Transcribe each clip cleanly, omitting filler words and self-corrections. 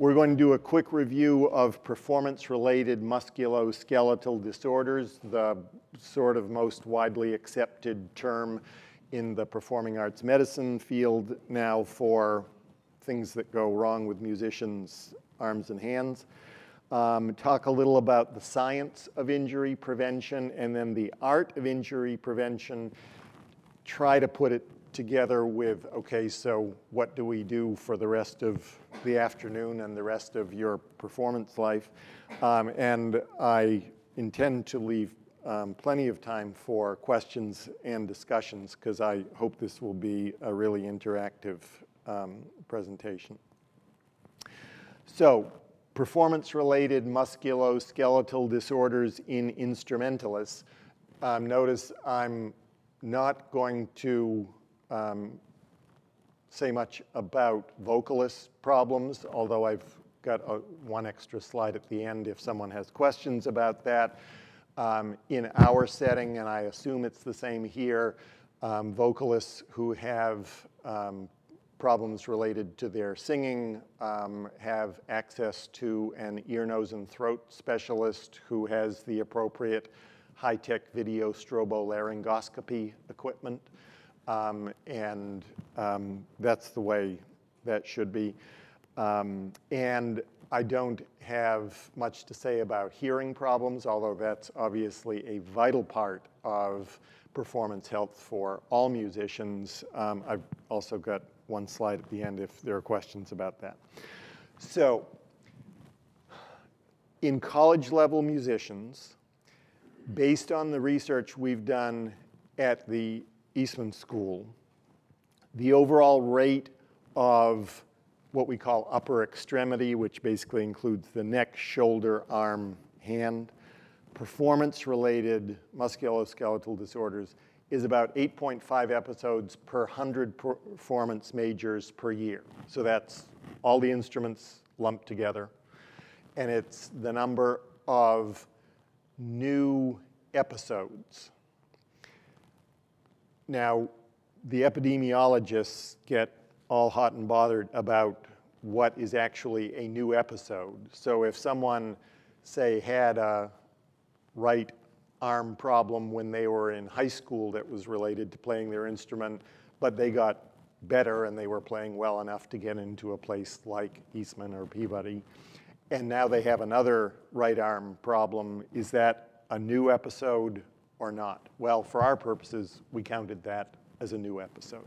we're going to do a quick review of performance-related musculoskeletal disorders, the sort of most widely accepted term in the performing arts medicine field now for things that go wrong with musicians' arms and hands. Talk a little about the science of injury prevention and then the art of injury prevention. Try to put it together with, okay, so what do we do for the rest of the afternoon and the rest of your performance life? And I intend to leave plenty of time for questions and discussions because I hope this will be a really interactive presentation. So, performance-related musculoskeletal disorders in instrumentalists. Notice I'm not going to say much about vocalist problems, although I've got one extra slide at the end if someone has questions about that. In our setting, and I assume it's the same here, vocalists who have problems related to their singing have access to an ear, nose, and throat specialist who has the appropriate high-tech video strobolaryngoscopy equipment. And that's the way that should be. And I don't have much to say about hearing problems, although that's obviously a vital part of performance health for all musicians. I've also got one slide at the end if there are questions about that. So, in college-level musicians, based on the research we've done at the Eastman School, the overall rate of what we call upper extremity, which basically includes the neck, shoulder, arm, hand, performance-related musculoskeletal disorders is about 8.5 episodes per 100 performance majors per year. So that's all the instruments lumped together. And it's the number of new episodes. Now, the epidemiologists get all hot and bothered about what is actually a new episode. So if someone, say, had a right arm problem when they were in high school that was related to playing their instrument, but they got better and they were playing well enough to get into a place like Eastman or Peabody, and now they have another right arm problem, is that a new episode or not? Well, for our purposes, we counted that as a new episode.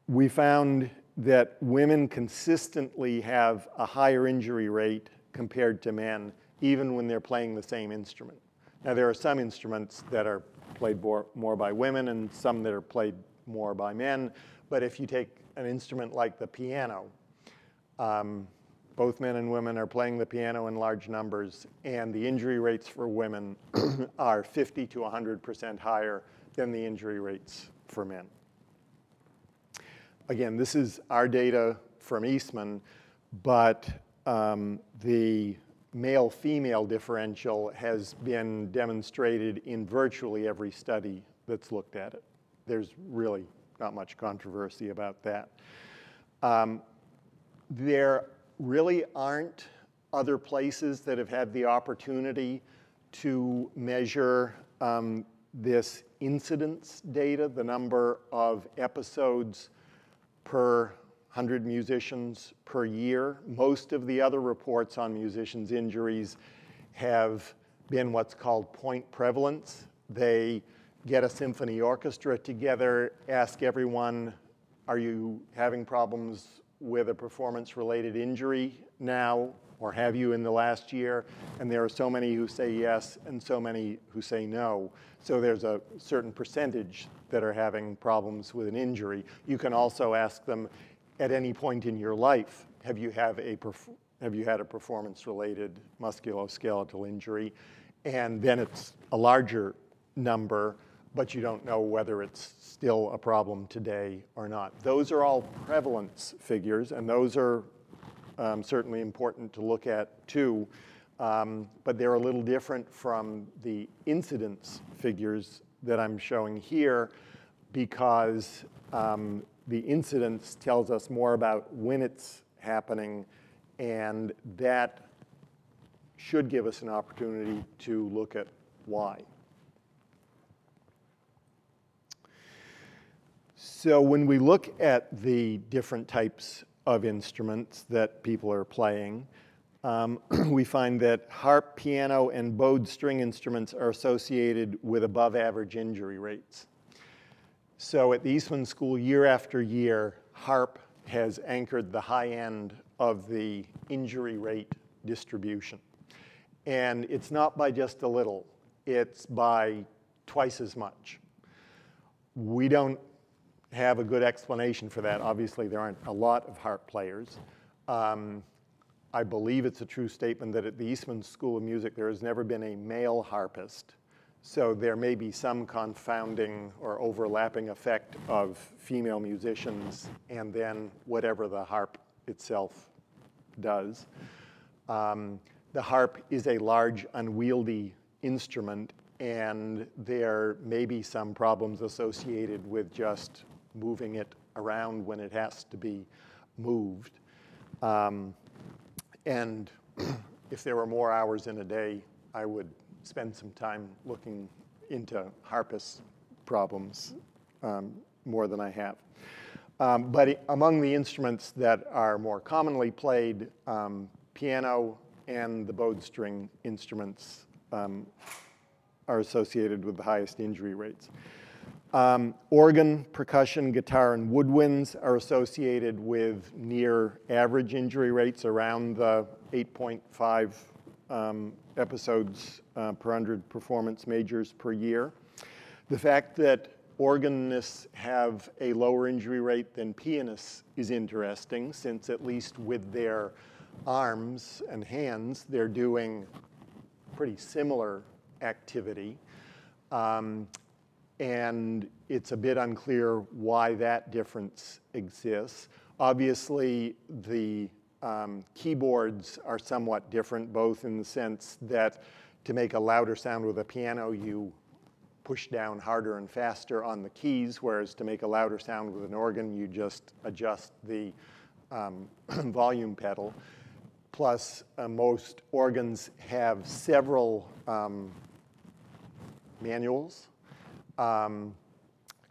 We found that women consistently have a higher injury rate compared to men, even when they're playing the same instrument. Now, there are some instruments that are played more by women and some that are played more by men, but if you take an instrument like the piano, both men and women are playing the piano in large numbers, and the injury rates for women are 50 to 100% higher than the injury rates for men. Again, this is our data from Eastman, but the male-female differential has been demonstrated in virtually every study that's looked at it. There's really not much controversy about that. There really aren't other places that have had the opportunity to measure this incidence data, the number of episodes per 100 musicians per year. Most of the other reports on musicians' injuries have been what's called point prevalence. They get a symphony orchestra together, ask everyone, are you having problems with a performance-related injury now, or have you in the last year? And there are so many who say yes and so many who say no. So there's a certain percentage that are having problems with an injury. You can also ask them, at any point in your life, have you had a performance-related musculoskeletal injury? And then it's a larger number, but you don't know whether it's still a problem today or not. Those are all prevalence figures, and those are certainly important to look at too, but they're a little different from the incidence figures that I'm showing here because the incidence tells us more about when it's happening, and that should give us an opportunity to look at why. So when we look at the different types of instruments that people are playing, we find that harp, piano, and bowed string instruments are associated with above average injury rates. So at the Eastman School, year after year, harp has anchored the high end of the injury rate distribution. And it's not by just a little, it's by twice as much. We don't have a good explanation for that. Obviously, there aren't a lot of harp players. I believe it's a true statement that at the Eastman School of Music, there has never been a male harpist. So there may be some confounding or overlapping effect of female musicians and then whatever the harp itself does. The harp is a large, unwieldy instrument, and there may be some problems associated with just moving it around when it has to be moved. And if there were more hours in a day, I would spend some time looking into harpist problems more than I have. But among the instruments that are more commonly played, piano and the bowed string instruments are associated with the highest injury rates. Organ, percussion, guitar, and woodwinds are associated with near average injury rates, around the 8.5 episodes per 100 performance majors per year. The fact that organists have a lower injury rate than pianists is interesting, since at least with their arms and hands, they're doing pretty similar activity. And it's a bit unclear why that difference exists. Obviously, the keyboards are somewhat different, both in the sense that to make a louder sound with a piano, you push down harder and faster on the keys, whereas to make a louder sound with an organ, you just adjust the volume pedal. Plus, most organs have several manuals.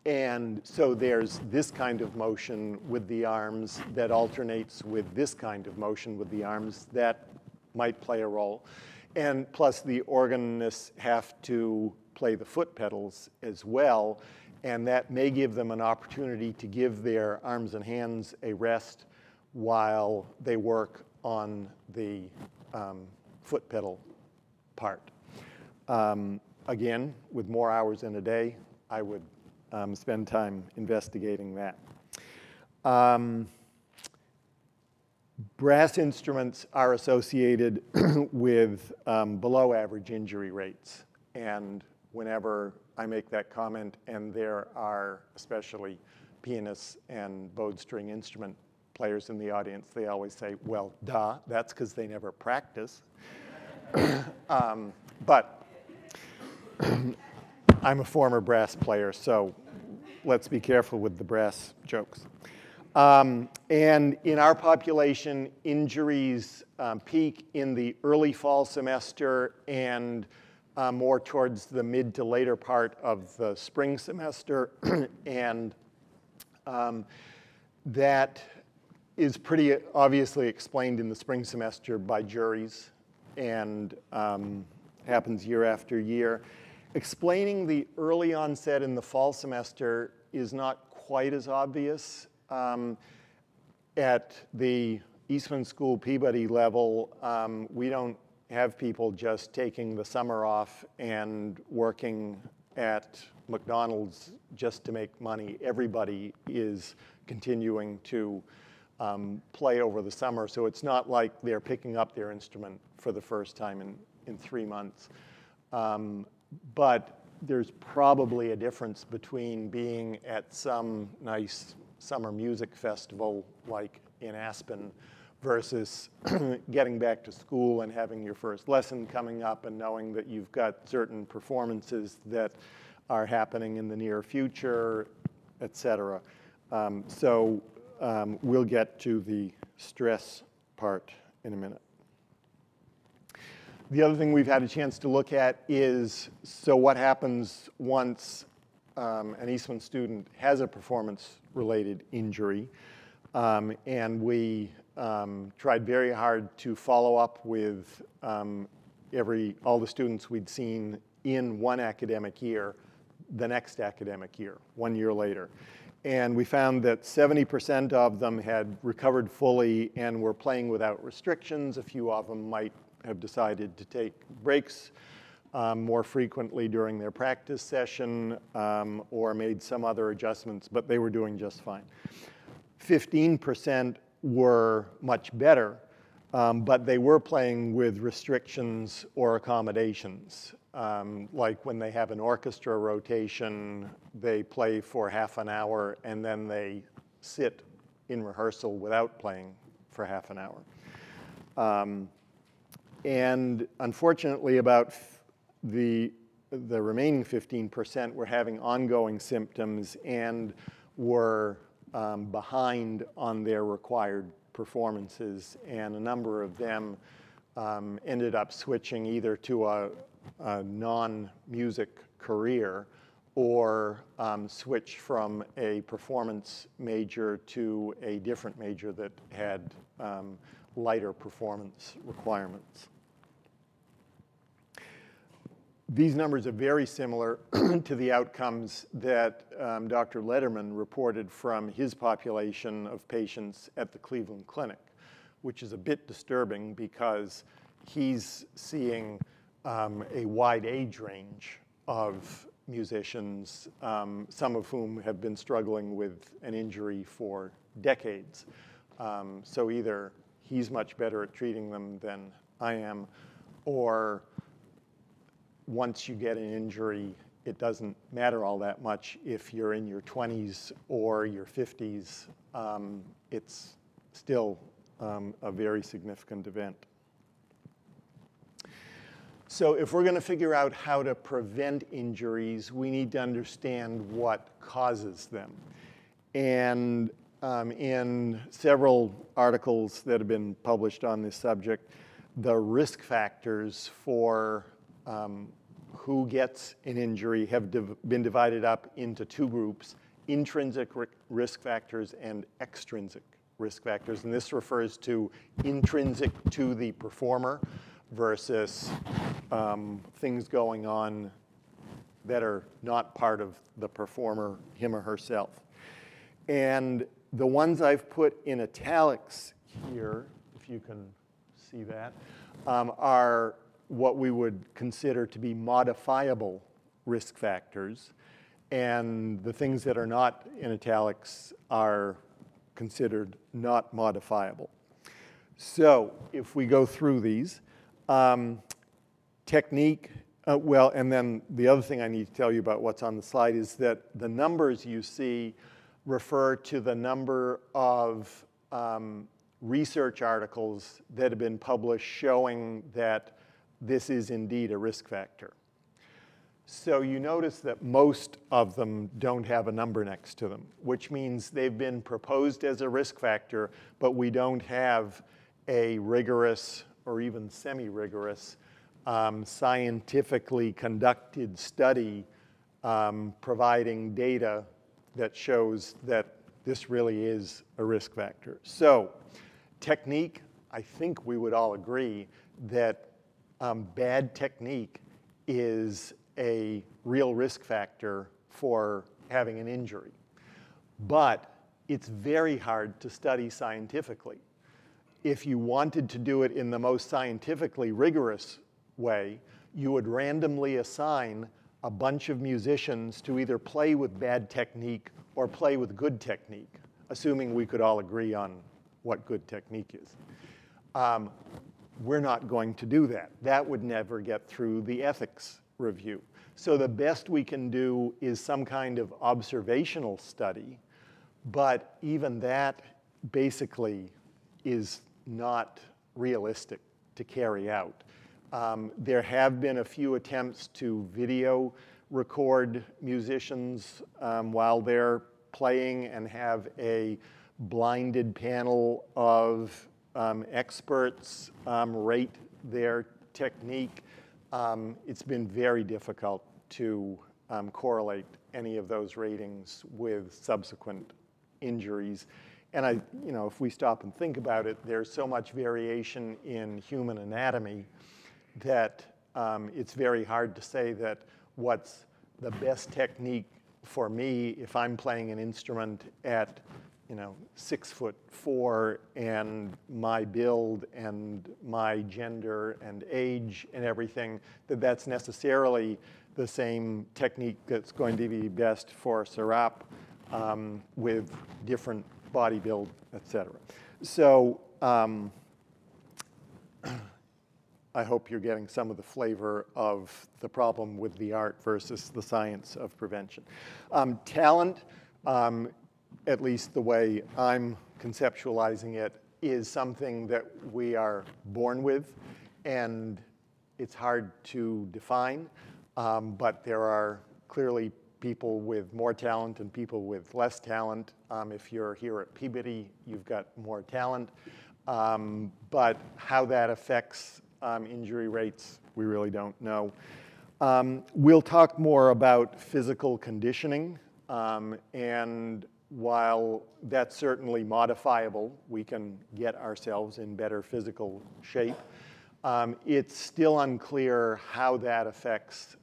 And so there's this kind of motion with the arms that alternates with this kind of motion with the arms that might play a role. And plus the organists have to play the foot pedals as well, and that may give them an opportunity to give their arms and hands a rest while they work on the foot pedal part. Again, with more hours in a day, I would spend time investigating that. Brass instruments are associated with below average injury rates. And whenever I make that comment, and there are especially pianists and bowed string instrument players in the audience, they always say, well, duh, that's because they never practice. But I'm a former brass player, so let's be careful with the brass jokes. And in our population, injuries peak in the early fall semester and more towards the mid to later part of the spring semester. And that is pretty obviously explained in the spring semester by juries and happens year after year. Explaining the early onset in the fall semester is not quite as obvious. At the Eastman School Peabody level, we don't have people just taking the summer off and working at McDonald's just to make money. Everybody is continuing to play over the summer, so it's not like they're picking up their instrument for the first time in 3 months. But there's probably a difference between being at some nice summer music festival like in Aspen versus getting back to school and having your first lesson coming up and knowing that you've got certain performances that are happening in the near future, et cetera. We'll get to the stress part in a minute. The other thing we've had a chance to look at is, so what happens once an Eastman student has a performance-related injury? And we tried very hard to follow up with all the students we'd seen in one academic year, the next academic year, 1 year later. And we found that 70% of them had recovered fully and were playing without restrictions. A few of them might have decided to take breaks more frequently during their practice session or made some other adjustments, but they were doing just fine. 15% were much better, but they were playing with restrictions or accommodations. Like when they have an orchestra rotation, they play for half an hour and then they sit in rehearsal without playing for half an hour. And unfortunately, about the remaining 15% were having ongoing symptoms and were behind on their required performances. And a number of them ended up switching either to a non-music career or switch from a performance major to a different major that had lighter performance requirements. These numbers are very similar to the outcomes that Dr. Lederman reported from his population of patients at the Cleveland Clinic, which is a bit disturbing because he's seeing a wide age range of musicians, some of whom have been struggling with an injury for decades. So either he's much better at treating them than I am, or once you get an injury, it doesn't matter all that much if you're in your 20s or your 50s. It's still a very significant event. So if we're going to figure out how to prevent injuries, we need to understand what causes them. And in several articles that have been published on this subject, the risk factors for who gets an injury have been divided up into two groups: intrinsic risk factors and extrinsic risk factors. And this refers to intrinsic to the performer versus things going on that are not part of the performer, him or herself. And the ones I've put in italics here, if you can see that, are what we would consider to be modifiable risk factors. And the things that are not in italics are considered not modifiable. So if we go through these, technique, and then the other thing I need to tell you about what's on the slide is that the numbers you see refer to the number of research articles that have been published showing that this is indeed a risk factor. So you notice that most of them don't have a number next to them, which means they've been proposed as a risk factor, but we don't have a rigorous or even semi-rigorous scientifically conducted study providing data that shows that this really is a risk factor. So technique, I think we would all agree that bad technique is a real risk factor for having an injury. But it's very hard to study scientifically. If you wanted to do it in the most scientifically rigorous way, you would randomly assign a bunch of musicians to either play with bad technique or play with good technique, assuming we could all agree on what good technique is. We're not going to do that. That would never get through the ethics review. So the best we can do is some kind of observational study, but even that basically is not realistic to carry out. There have been a few attempts to video record musicians while they're playing and have a blinded panel of experts rate their technique, it's been very difficult to correlate any of those ratings with subsequent injuries. And if we stop and think about it, there's so much variation in human anatomy that it's very hard to say that what's the best technique for me if I'm playing an instrument at 6'4" and my build and my gender and age and everything, that's necessarily the same technique that's going to be best for Sarap with different body build, et cetera. So I hope you're getting some of the flavor of the problem with the art versus the science of prevention. Talent, at least the way I'm conceptualizing it, is something that we are born with, and it's hard to define, but there are clearly people with more talent and people with less talent. If you're here at Peabody, you've got more talent, but how that affects injury rates, we really don't know. We'll talk more about physical conditioning, and while that's certainly modifiable, we can get ourselves in better physical shape, it's still unclear how that affects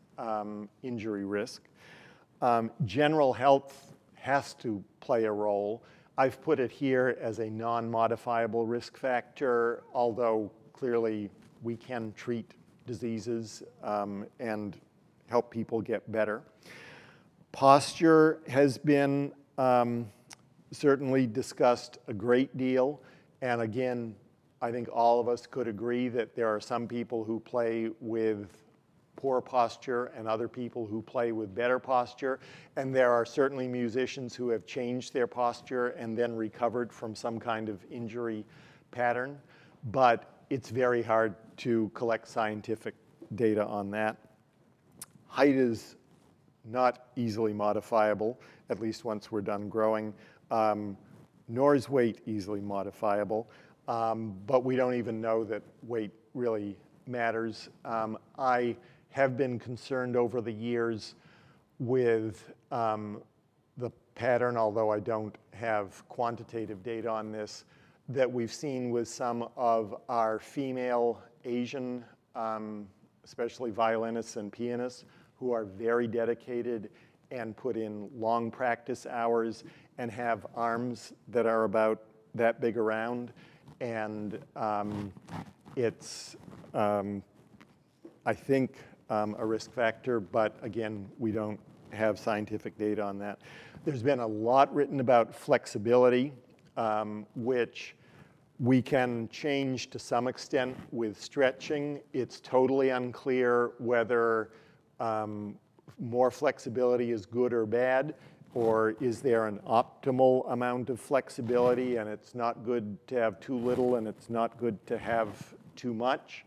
injury risk. General health has to play a role. I've put it here as a non-modifiable risk factor, although clearly we can treat diseases and help people get better. Posture has been certainly discussed a great deal. And again, I think all of us could agree that there are some people who play with poor posture and other people who play with better posture. And there are certainly musicians who have changed their posture and then recovered from some kind of injury pattern. But it's very hard to collect scientific data on that. Height is not easily modifiable, at least once we're done growing, nor is weight easily modifiable. But we don't even know that weight really matters. I have been concerned over the years with the pattern, although I don't have quantitative data on this, that we've seen with some of our female Asian, especially violinists and pianists, who are very dedicated and put in long practice hours and have arms that are about that big around. And it's, I think, a risk factor, but again, we don't have scientific data on that. There's been a lot written about flexibility, which we can change to some extent with stretching. It's totally unclear whether more flexibility is good or bad, or is there an optimal amount of flexibility and it's not good to have too little and it's not good to have too much.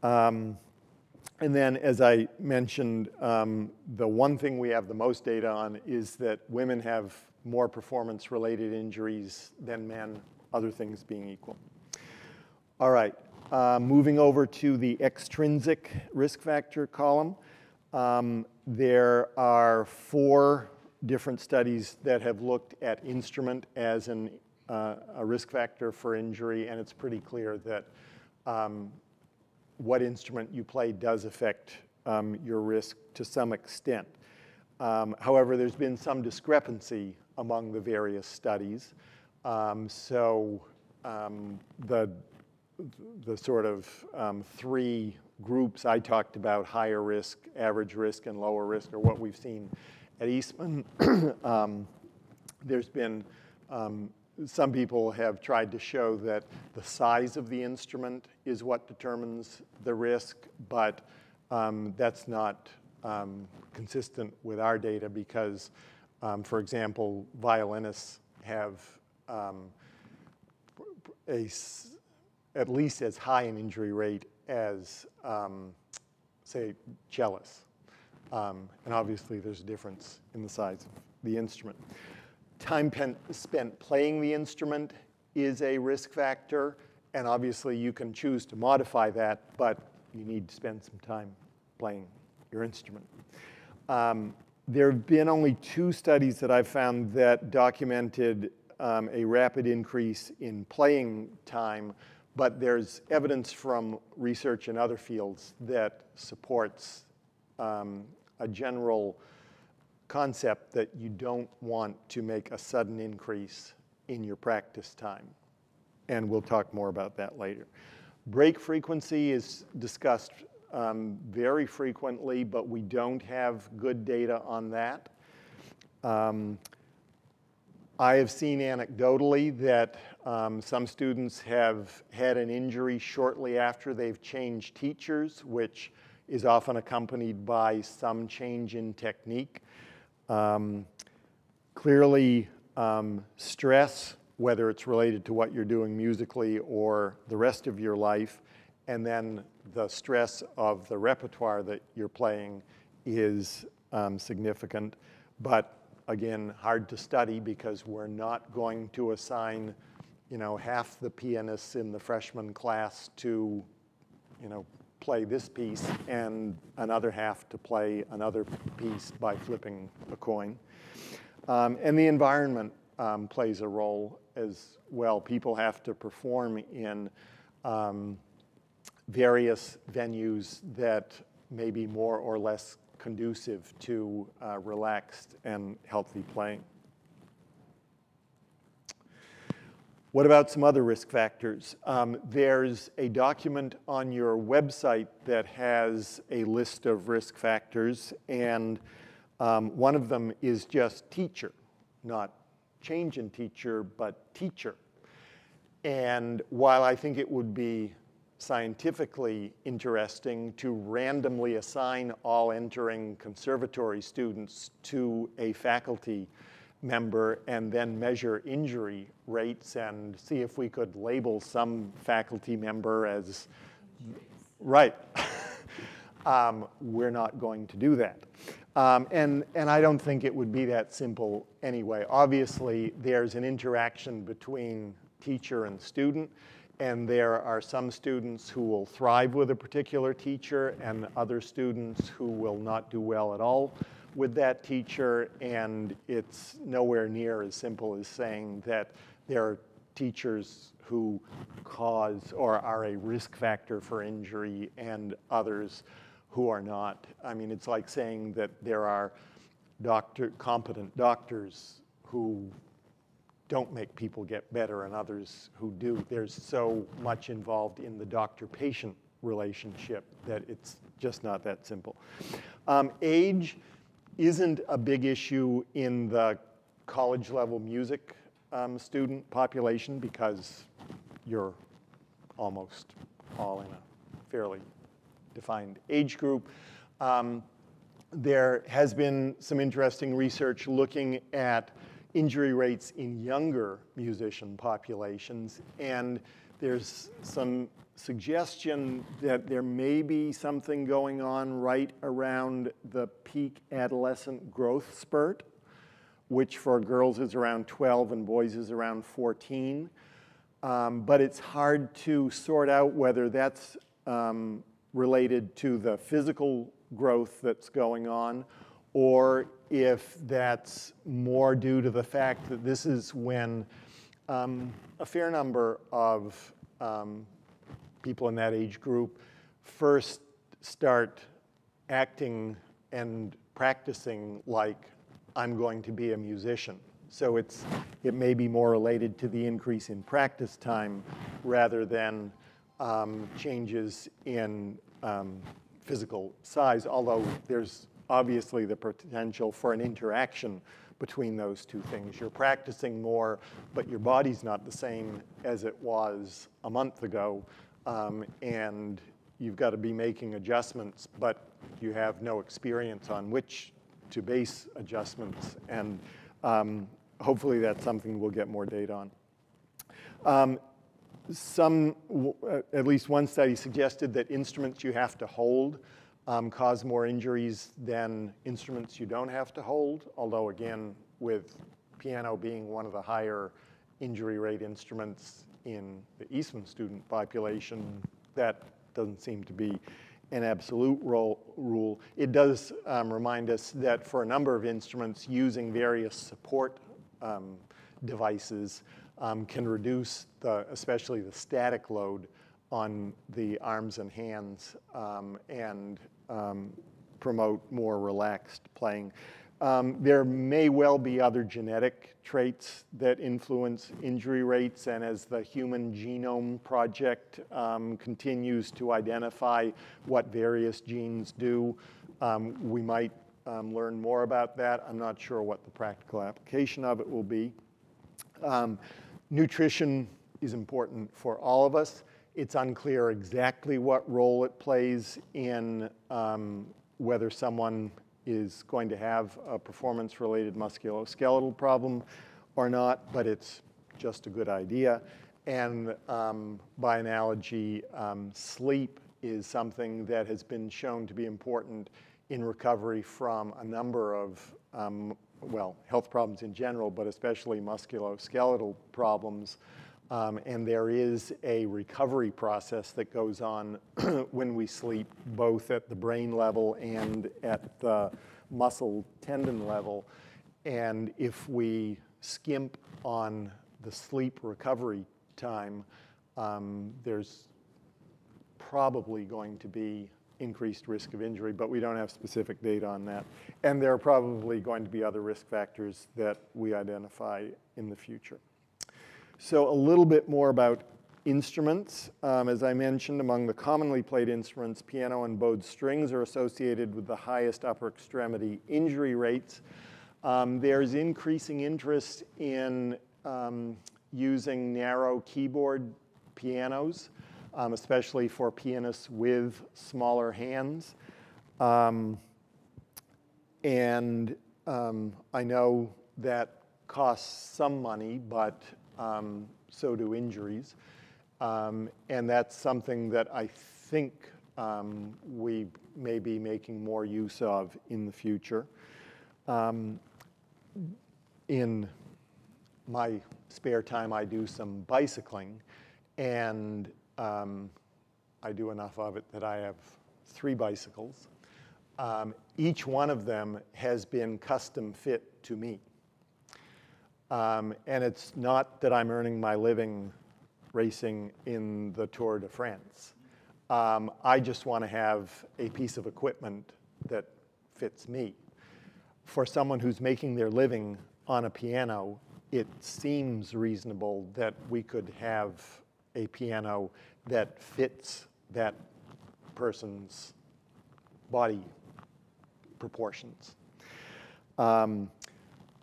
And then, as I mentioned, the one thing we have the most data on is that women have more performance-related injuries than men, other things being equal. All right, moving over to the extrinsic risk factor column. There are 4 different studies that have looked at instrument as a risk factor for injury, and it's pretty clear that what instrument you play does affect your risk to some extent. However, there's been some discrepancy among the various studies. So the sort of 3 groups I talked about, higher risk, average risk, and lower risk, are what we've seen at Eastman. There's been some people have tried to show that the size of the instrument is what determines the risk, but that's not consistent with our data because, for example, violinists have at least as high an injury rate as, say, cellists. And obviously, there's a difference in the size of the instrument. Time spent playing the instrument is a risk factor, and obviously you can choose to modify that, but you need to spend some time playing your instrument. There have been only 2 studies that I've found that documented a rapid increase in playing time, but there's evidence from research in other fields that supports a general concept that you don't want to make a sudden increase in your practice time. And we'll talk more about that later. Break frequency is discussed very frequently, but we don't have good data on that. I have seen anecdotally that some students have had an injury shortly after they've changed teachers, which is often accompanied by some change in technique. Clearly, stress, whether it's related to what you're doing musically or the rest of your life, and then the stress of the repertoire that you're playing is significant, but again, hard to study because we're not going to assign, half the pianists in the freshman class to, play this piece and another half to play another piece by flipping a coin. And the environment plays a role as well. People have to perform in various venues that may be more or less conducive to relaxed and healthy playing. What about some other risk factors? There's a document on your website that has a list of risk factors, and one of them is just teacher, not change in teacher, but teacher. And while I think it would be scientifically interesting to randomly assign all entering conservatory students to a faculty member and then measure injury rates and see if we could label some faculty member as, right. We're not going to do that. And I don't think it would be that simple anyway. Obviously, there's an interaction between teacher and student, and there are some students who will thrive with a particular teacher and other students who will not do well at all with that teacher, and it's nowhere near as simple as saying that there are teachers who cause or are a risk factor for injury and others who are not. I mean, it's like saying that there are competent doctors who don't make people get better and others who do. There's so much involved in the doctor-patient relationship that it's just not that simple. Age isn't a big issue in the college-level music student population because you're almost all in a fairly defined age group. There has been some interesting research looking at injury rates in younger musician populations, and there's some suggestion that there may be something going on right around the peak adolescent growth spurt, which for girls is around 12 and boys is around 14. But it's hard to sort out whether that's related to the physical growth that's going on, or if that's more due to the fact that this is when a fair number of people in that age group first start acting and practicing like I'm going to be a musician. So it may be more related to the increase in practice time rather than changes in physical size, although there's obviously the potential for an interaction between those two things. You're practicing more, but your body's not the same as it was a month ago, and you've got to be making adjustments, but you have no experience on which to base adjustments, and hopefully that's something we'll get more data on. At least one study suggested that instruments you have to hold cause more injuries than instruments you don't have to hold, although again, with piano being one of the higher injury rate instruments in the Eastman student population, that doesn't seem to be an absolute rule. It does remind us that for a number of instruments, using various support devices can reduce especially the static load on the arms and hands and promote more relaxed playing. There may well be other genetic traits that influence injury rates, and as the Human Genome Project continues to identify what various genes do, we might learn more about that. I'm not sure what the practical application of it will be. Nutrition is important for all of us. It's unclear exactly what role it plays in whether someone is going to have a performance-related musculoskeletal problem or not, but it's just a good idea. And by analogy, sleep is something that has been shown to be important in recovery from a number of, well, health problems in general, but especially musculoskeletal problems. And there is a recovery process that goes on when we sleep, both at the brain level and at the muscle tendon level. And if we skimp on the sleep recovery time, there's probably going to be increased risk of injury, but we don't have specific data on that. And there are probably going to be other risk factors that we identify in the future. So a little bit more about instruments. As I mentioned, among the commonly played instruments, piano and bowed strings are associated with the highest upper extremity injury rates. There's increasing interest in using narrow keyboard pianos, especially for pianists with smaller hands. And I know that costs some money, but so do injuries. And that's something that I think we may be making more use of in the future. In my spare time, I do some bicycling, and I do enough of it that I have 3 bicycles. Each one of them has been custom fit to me. And it's not that I'm earning my living racing in the Tour de France. I just want to have a piece of equipment that fits me. For someone who's making their living on a piano, it seems reasonable that we could have a piano that fits that person's body proportions.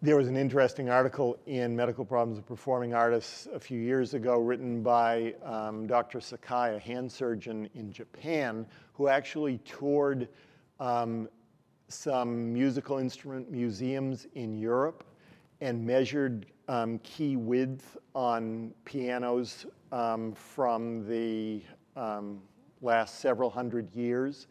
There was an interesting article in Medical Problems of Performing Artists a few years ago written by Dr. Sakai, a hand surgeon in Japan, who actually toured some musical instrument museums in Europe and measured key width on pianos from the last several hundred years,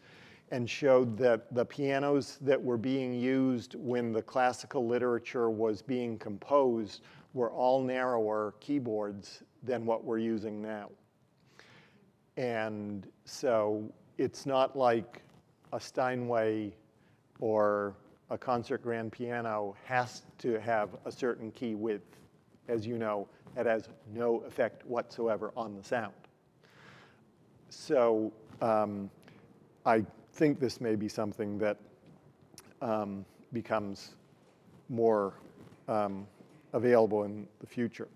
and showed that the pianos that were being used when the classical literature was being composed were all narrower keyboards than what we're using now. And so it's not like a Steinway or a concert grand piano has to have a certain key width. As you know, it has no effect whatsoever on the sound. So I think this may be something that becomes more available in the future.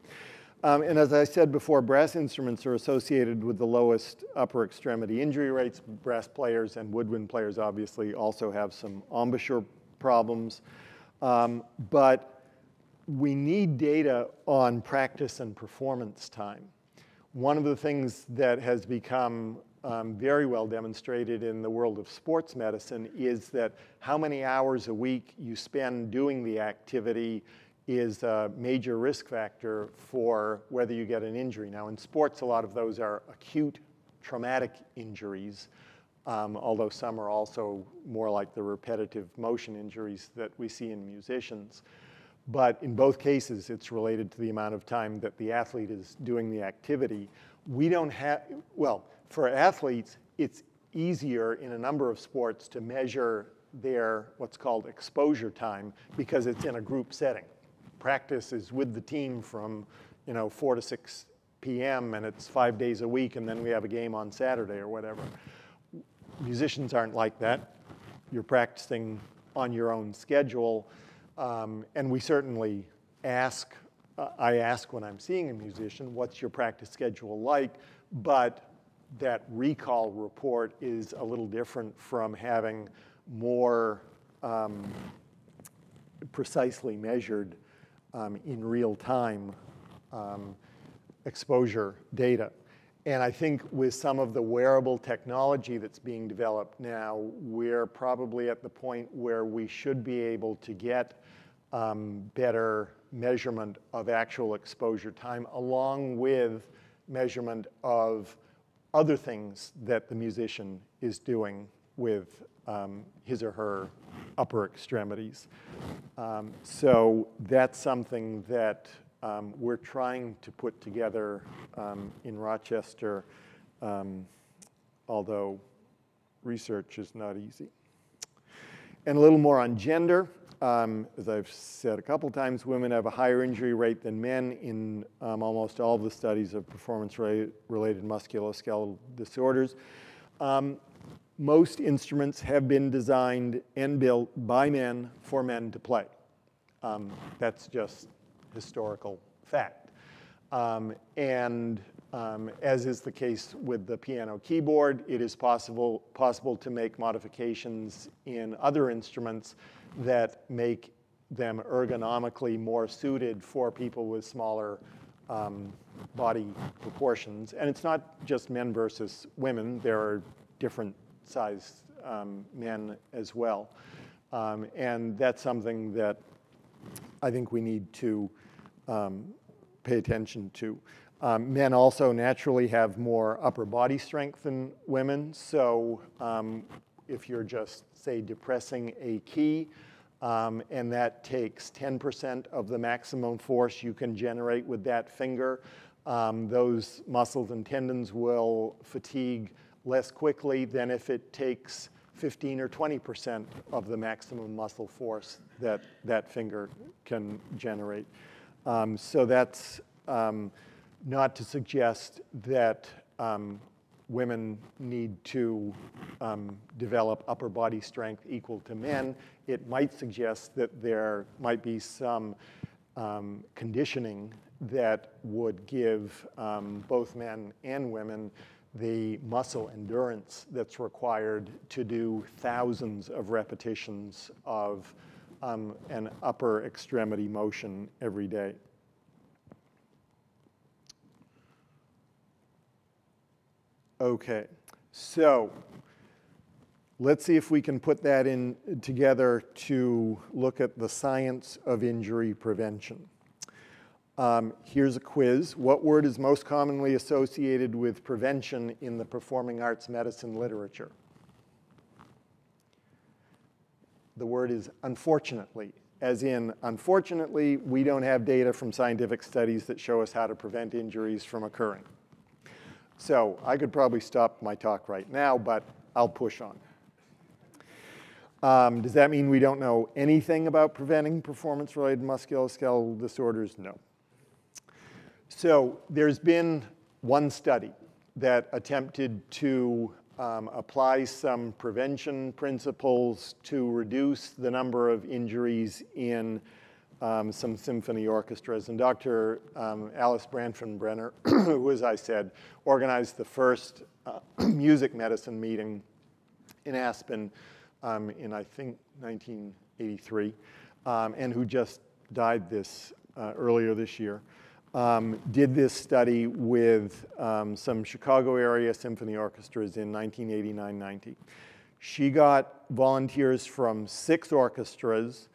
And as I said before, brass instruments are associated with the lowest upper extremity injury rates. Brass players and woodwind players obviously also have some embouchure problems. But we need data on practice and performance time. One of the things that has become very well demonstrated in the world of sports medicine is that how many hours a week you spend doing the activity is a major risk factor for whether you get an injury. Now in sports, a lot of those are acute traumatic injuries, although some are also more like the repetitive motion injuries that we see in musicians. but in both cases, it's related to the amount of time that the athlete is doing the activity. We don't have, well, for athletes, it's easier in a number of sports to measure their what's called exposure time because it's in a group setting. Practice is with the team from 4 to 6 p.m. and it's 5 days a week, and then we have a game on Saturday or whatever. Musicians aren't like that. You're practicing on your own schedule, and we certainly ask, I ask when I'm seeing a musician, what's your practice schedule like? But that recall report is a little different from having more precisely measured in real time exposure data. And I think with some of the wearable technology that's being developed now, we're probably at the point where we should be able to get better measurement of actual exposure time along with measurement of other things that the musician is doing with his or her upper extremities. So that's something that we're trying to put together in Rochester, although research is not easy. And a little more on gender. As I've said a couple times, women have a higher injury rate than men in almost all of the studies of performance-related musculoskeletal disorders. Most instruments have been designed and built by men for men to play. That's just historical fact. As is the case with the piano keyboard, it is possible to make modifications in other instruments that make them ergonomically more suited for people with smaller body proportions. And it's not just men versus women. There are different sized men as well. And that's something that I think we need to pay attention to. Men also naturally have more upper body strength than women. So if you're just, say, depressing a key, and that takes 10% of the maximum force you can generate with that finger, those muscles and tendons will fatigue less quickly than if it takes 15 or 20% of the maximum muscle force that that finger can generate. So that's not to suggest that women need to develop upper body strength equal to men. It might suggest that there might be some conditioning that would give both men and women the muscle endurance that's required to do thousands of repetitions of an upper extremity motion every day. Okay, so let's see if we can put that in together to look at the science of injury prevention. Here's a quiz. What word is most commonly associated with prevention in the performing arts medicine literature? The word is unfortunately, as in, unfortunately, we don't have data from scientific studies that show us how to prevent injuries from occurring. So I could probably stop my talk right now, but I'll push on. Does that mean we don't know anything about preventing performance-related musculoskeletal disorders? No. So there's been one study that attempted to apply some prevention principles to reduce the number of injuries in some symphony orchestras. And Dr. Alice Branfenbrenner, who, as I said, organized the first music medicine meeting in Aspen in, I think, 1983, and who just died earlier this year, did this study with some Chicago area symphony orchestras in 1989-90. She got volunteers from 6 orchestras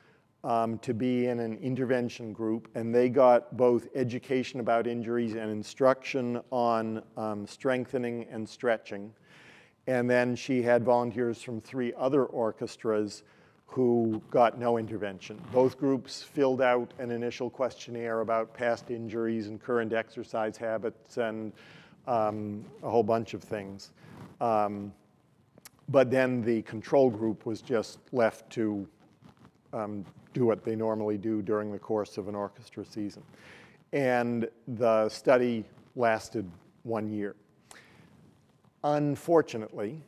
to be in an intervention group, and they got both education about injuries and instruction on strengthening and stretching. And then she had volunteers from 3 other orchestras who got no intervention. Both groups filled out an initial questionnaire about past injuries and current exercise habits and a whole bunch of things. But then the control group was just left to do what they normally do during the course of an orchestra season. And the study lasted 1 year. Unfortunately,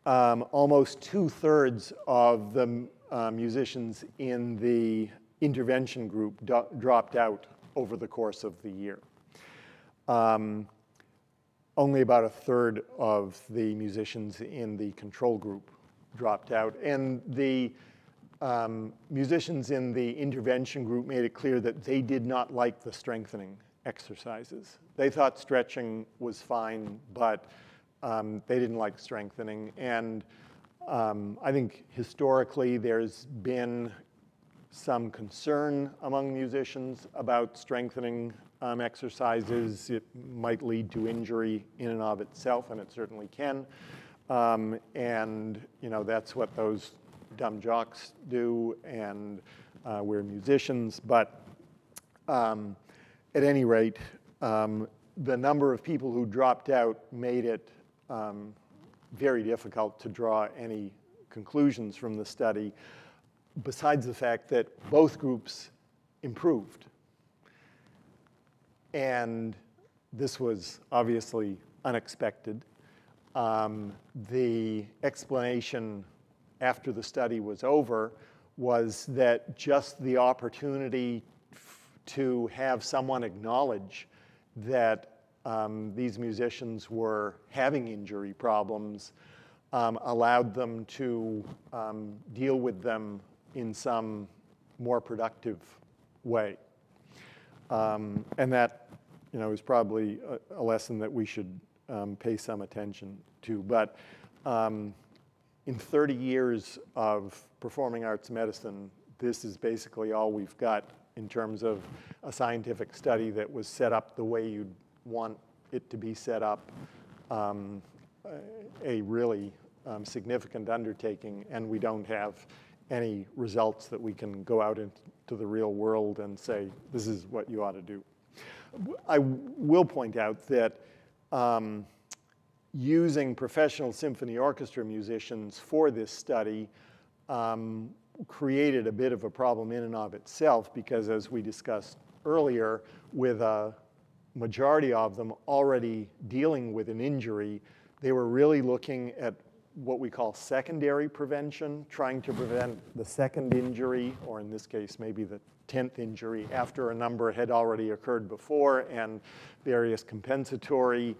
almost 2/3 of the musicians in the intervention group dropped out over the course of the year. Only about 1/3 of the musicians in the control group dropped out. And the musicians in the intervention group made it clear that they did not like the strengthening exercises. They thought stretching was fine, but they didn't like strengthening. And I think historically there's been some concern among musicians about strengthening exercises. It might lead to injury in and of itself, and it certainly can. And that's what those dumb jocks do, and we're musicians. But at any rate, the number of people who dropped out made it very difficult to draw any conclusions from the study, besides the fact that both groups improved. And this was obviously unexpected. The explanation after the study was over was that just the opportunity to have someone acknowledge that these musicians were having injury problems allowed them to deal with them in some more productive way. And that is probably a lesson that we should pay some attention to. But in 30 years of performing arts medicine, this is basically all we've got in terms of a scientific study that was set up the way you'd want it to be set up, a really significant undertaking, and we don't have any results that we can go out into the real world and say, this is what you ought to do. I will point out that using professional symphony orchestra musicians for this study created a bit of a problem in and of itself, because as we discussed earlier, with a majority of them already dealing with an injury, they were really looking at what we call secondary prevention, trying to prevent the second injury, or in this case, maybe the 10th injury, after a number had already occurred before, and various compensatory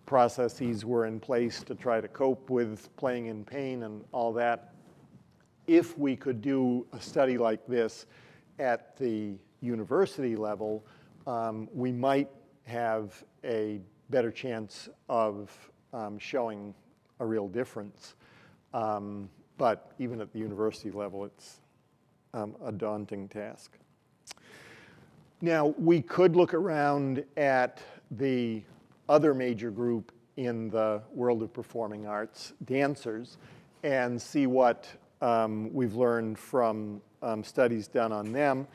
processes were in place to try to cope with playing in pain and all that. If we could do a study like this at the university level, we might have a better chance of showing a real difference. But even at the university level, it's a daunting task. Now, we could look around at the other major group in the world of performing arts, dancers, and see what we've learned from studies done on them.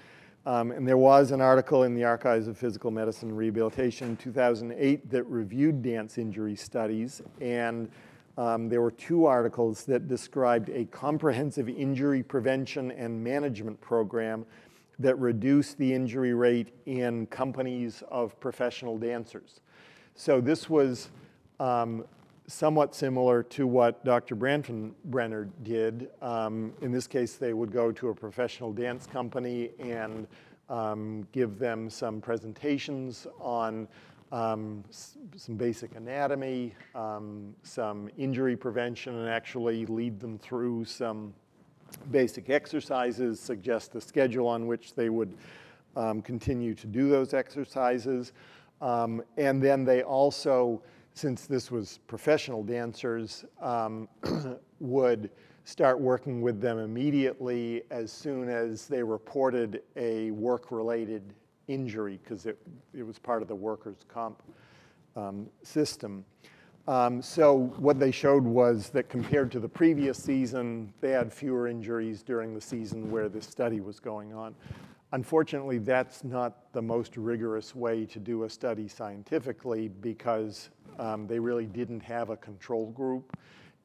And there was an article in the Archives of Physical Medicine and Rehabilitation in 2008 that reviewed dance injury studies, and there were 2 articles that described a comprehensive injury prevention and management program that reduced the injury rate in companies of professional dancers. So this was somewhat similar to what Dr. Brenner did. In this case, they would go to a professional dance company and give them some presentations on some basic anatomy, some injury prevention, and actually lead them through some basic exercises, suggest the schedule on which they would continue to do those exercises. And then they also, since this was professional dancers, would start working with them immediately as soon as they reported a work-related injury, because it was part of the workers' comp system. So what they showed was that compared to the previous season, they had fewer injuries during the season where this study was going on. Unfortunately, that's not the most rigorous way to do a study scientifically because they really didn't have a control group.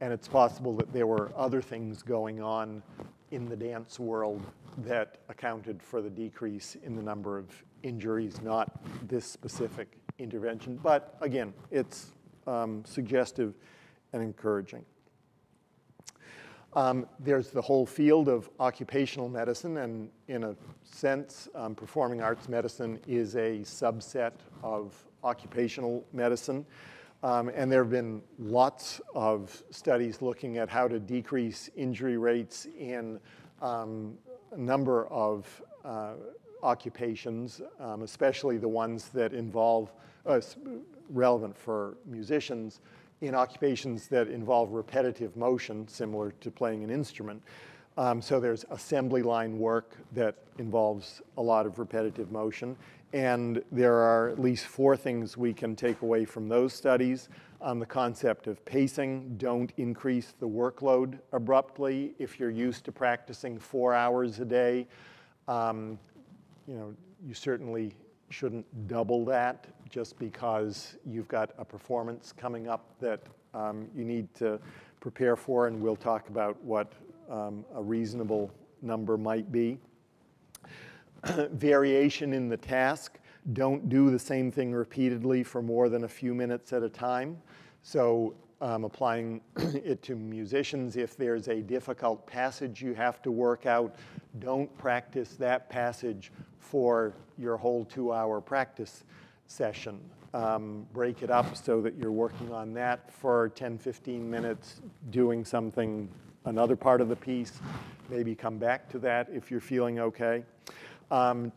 And it's possible that there were other things going on in the dance world that accounted for the decrease in the number of injuries, not this specific intervention. But again, it's suggestive and encouraging. There's the whole field of occupational medicine, and in a sense, performing arts medicine is a subset of occupational medicine. And there have been lots of studies looking at how to decrease injury rates in a number of occupations, especially the ones that involve, relevant for musicians, in occupations that involve repetitive motion, similar to playing an instrument. So there's assembly line work that involves a lot of repetitive motion. And there are at least 4 things we can take away from those studies. The concept of pacing: don't increase the workload abruptly. If you're used to practicing 4 hours a day, you certainly shouldn't double that just because you've got a performance coming up that you need to prepare for, and we'll talk about what a reasonable number might be. Variation in the task: don't do the same thing repeatedly for more than a few minutes at a time. So applying it to musicians, if there's a difficult passage you have to work out, don't practice that passage for your whole 2-hour practice session. Break it up so that you're working on that for 10, 15 minutes, doing something, another part of the piece, maybe come back to that if you're feeling okay.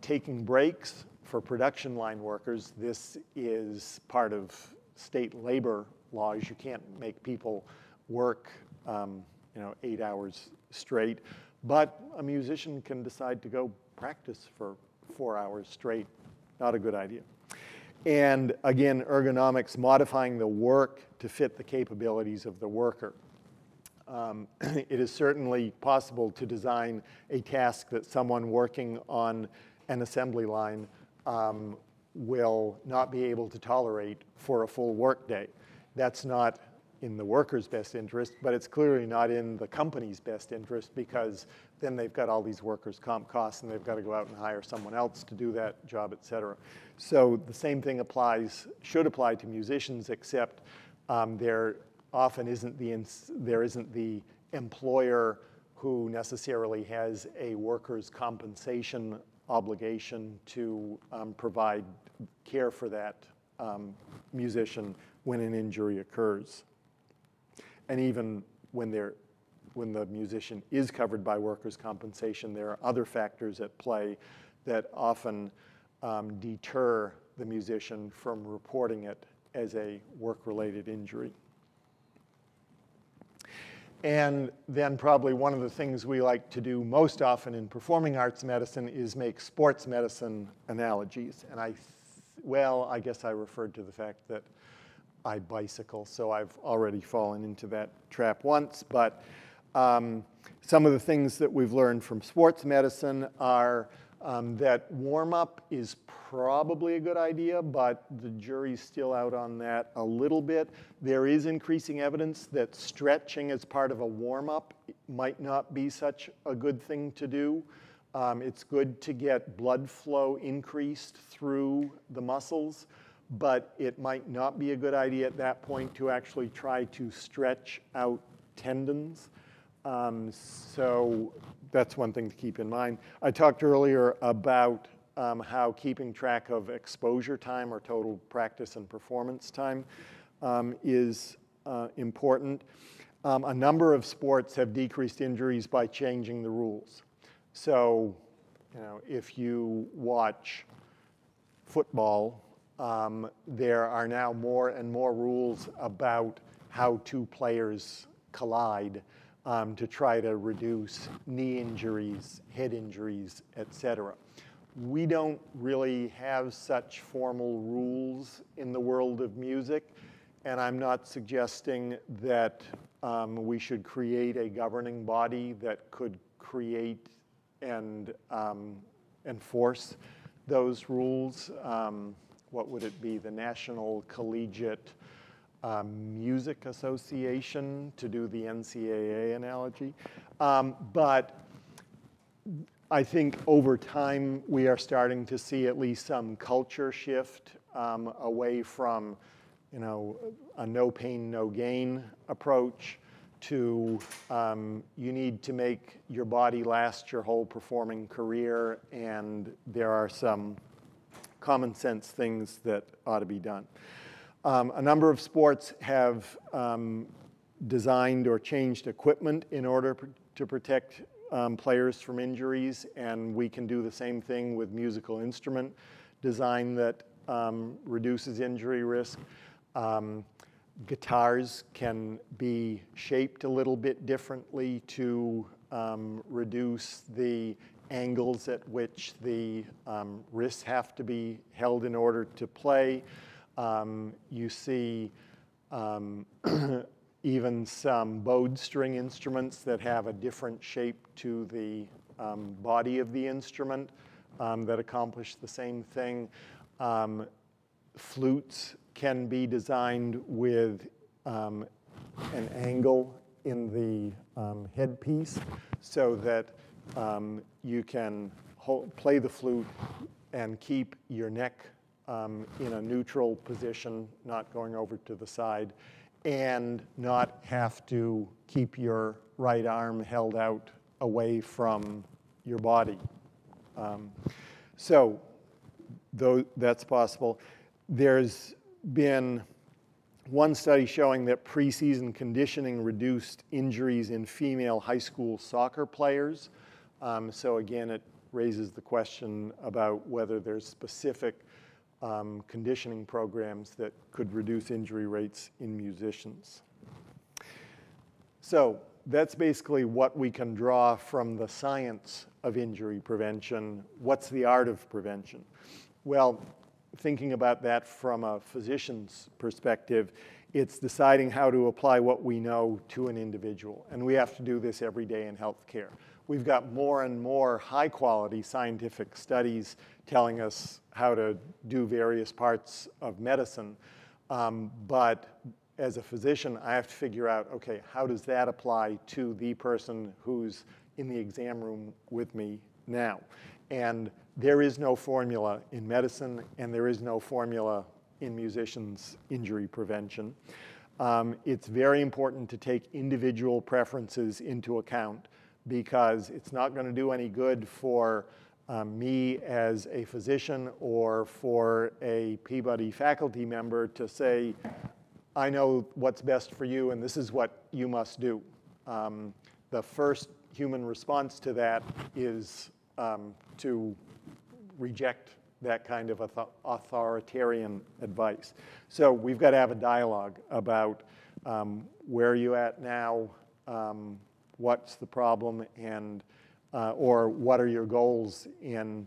Taking breaks for production line workers. This is part of state labor laws. You can't make people work 8 hours straight, but a musician can decide to go practice for 4 hours straight. Not a good idea. And again, ergonomics: modifying the work to fit the capabilities of the worker. It is certainly possible to design a task that someone working on an assembly line will not be able to tolerate for a full workday. That's not in the worker's best interest, but it's clearly not in the company's best interest, because then they've got all these workers' comp costs and they've got to go out and hire someone else to do that job, et cetera. So the same thing should apply to musicians, except there often isn't the employer who necessarily has a workers' compensation obligation to provide care for that musician when an injury occurs. And even when the musician is covered by workers' compensation, there are other factors at play that often deter the musician from reporting it as a work-related injury. And then probably one of the things we like to do most often in performing arts medicine is make sports medicine analogies. And I guess I referred to the fact that I bicycle, so I've already fallen into that trap once. But some of the things that we've learned from sports medicine are that warm-up is probably a good idea, but the jury's still out on that a little bit. There is increasing evidence that stretching as part of a warm-up might not be such a good thing to do. It's good to get blood flow increased through the muscles, but it might not be a good idea at that point to actually try to stretch out tendons. So that's one thing to keep in mind. I talked earlier about how keeping track of exposure time, or total practice and performance time, is important. A number of sports have decreased injuries by changing the rules. So, if you watch football, there are now more and more rules about how 2 players collide to try to reduce knee injuries, head injuries, et cetera. We don't really have such formal rules in the world of music, And I'm not suggesting that we should create a governing body that could create and enforce those rules. What would it be? The National Collegiate Music Association, to do the NCAA analogy. But I think over time we are starting to see at least some culture shift away from, you know, a no pain, no gain approach to you need to make your body last your whole performing career, and there are some common sense things that ought to be done. A number of sports have designed or changed equipment in order to protect players from injuries, and we can do the same thing with musical instrument design that reduces injury risk. Guitars can be shaped a little bit differently to reduce the angles at which the wrists have to be held in order to play. You see even some bowed string instruments that have a different shape to the body of the instrument that accomplish the same thing. Flutes can be designed with an angle in the headpiece so that you can play the flute and keep your neck in a neutral position, not going over to the side, and not have to keep your right arm held out away from your body. So that's possible. There's been one study showing that preseason conditioning reduced injuries in female high school soccer players. So again, it raises the question about whether there's specific conditioning programs that could reduce injury rates in musicians. So that's basically what we can draw from the science of injury prevention. What's the art of prevention? Well, thinking about that from a physician's perspective, it's deciding how to apply what we know to an individual. And we have to do this every day in healthcare. We've got more and more high-quality scientific studies telling us how to do various parts of medicine. But as a physician, I have to figure out, okay, how does that apply to the person who's in the exam room with me now? And there is no formula in medicine, and there is no formula in musicians' injury prevention. It's very important to take individual preferences into account, because it's not going to do any good for me as a physician or for a Peabody faculty member to say, I know what's best for you and this is what you must do. The first human response to that is to reject that kind of authoritarian advice. So we've got to have a dialogue about where are you at now, what's the problem, and or what are your goals in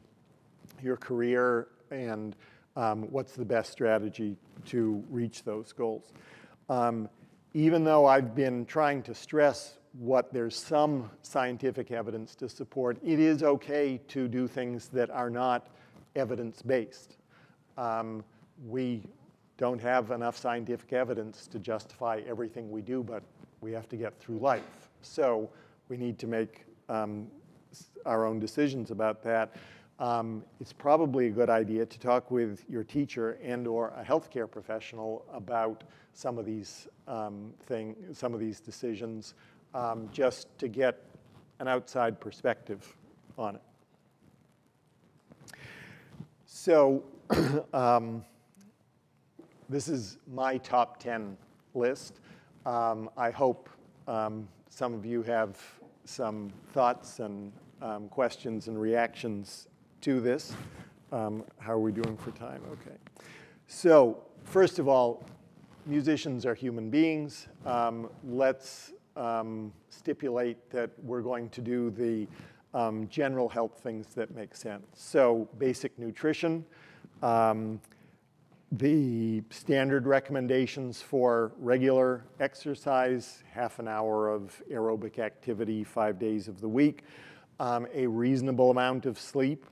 your career, and what's the best strategy to reach those goals. Even though I've been trying to stress what there's some scientific evidence to support, it is okay to do things that are not evidence-based. We don't have enough scientific evidence to justify everything we do, but we have to get through life. So we need to make our own decisions about that. It's probably a good idea to talk with your teacher and or a healthcare professional about some of these some of these decisions, just to get an outside perspective on it. So this is my top 10 list. I hope some of you have some thoughts and questions and reactions to this. How are we doing for time? Okay. So first of all, musicians are human beings. Let's stipulate that we're going to do the general health things that make sense. So basic nutrition, The standard recommendations for regular exercise, half an hour of aerobic activity 5 days of the week, a reasonable amount of sleep.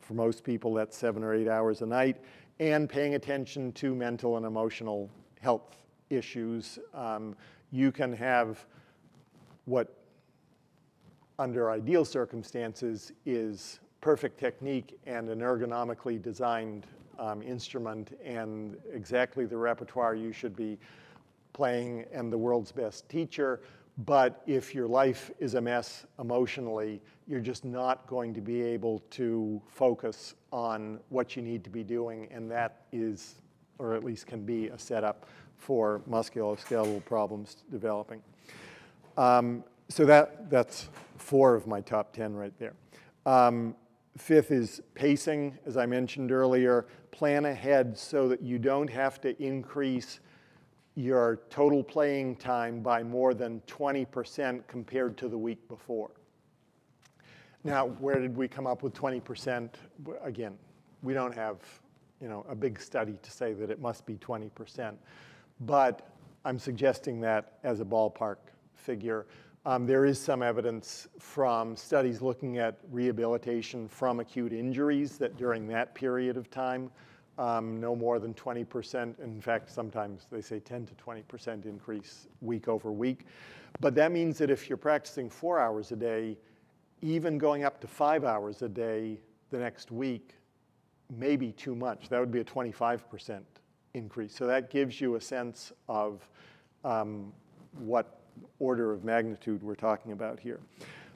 For most people, that's 7 or 8 hours a night, and paying attention to mental and emotional health issues. You can have what, under ideal circumstances, is perfect technique and an ergonomically designed instrument and exactly the repertoire you should be playing and the world's best teacher. But if your life is a mess emotionally, you're just not going to be able to focus on what you need to be doing, and that is, or at least can be, a setup for musculoskeletal problems developing. So that's 4 of my top 10 right there. 5th is pacing, as I mentioned earlier. Plan ahead so that you don't have to increase your total playing time by more than 20% compared to the week before. Now, where did we come up with 20%? Again, we don't have, a big study to say that it must be 20%, but I'm suggesting that as a ballpark figure. There is some evidence from studies looking at rehabilitation from acute injuries that during that period of time, no more than 20%. In fact, sometimes they say 10 to 20% increase week over week. But that means that if you're practicing 4 hours a day, even going up to 5 hours a day the next week may be too much. That would be a 25% increase. So that gives you a sense of what order of magnitude we're talking about here.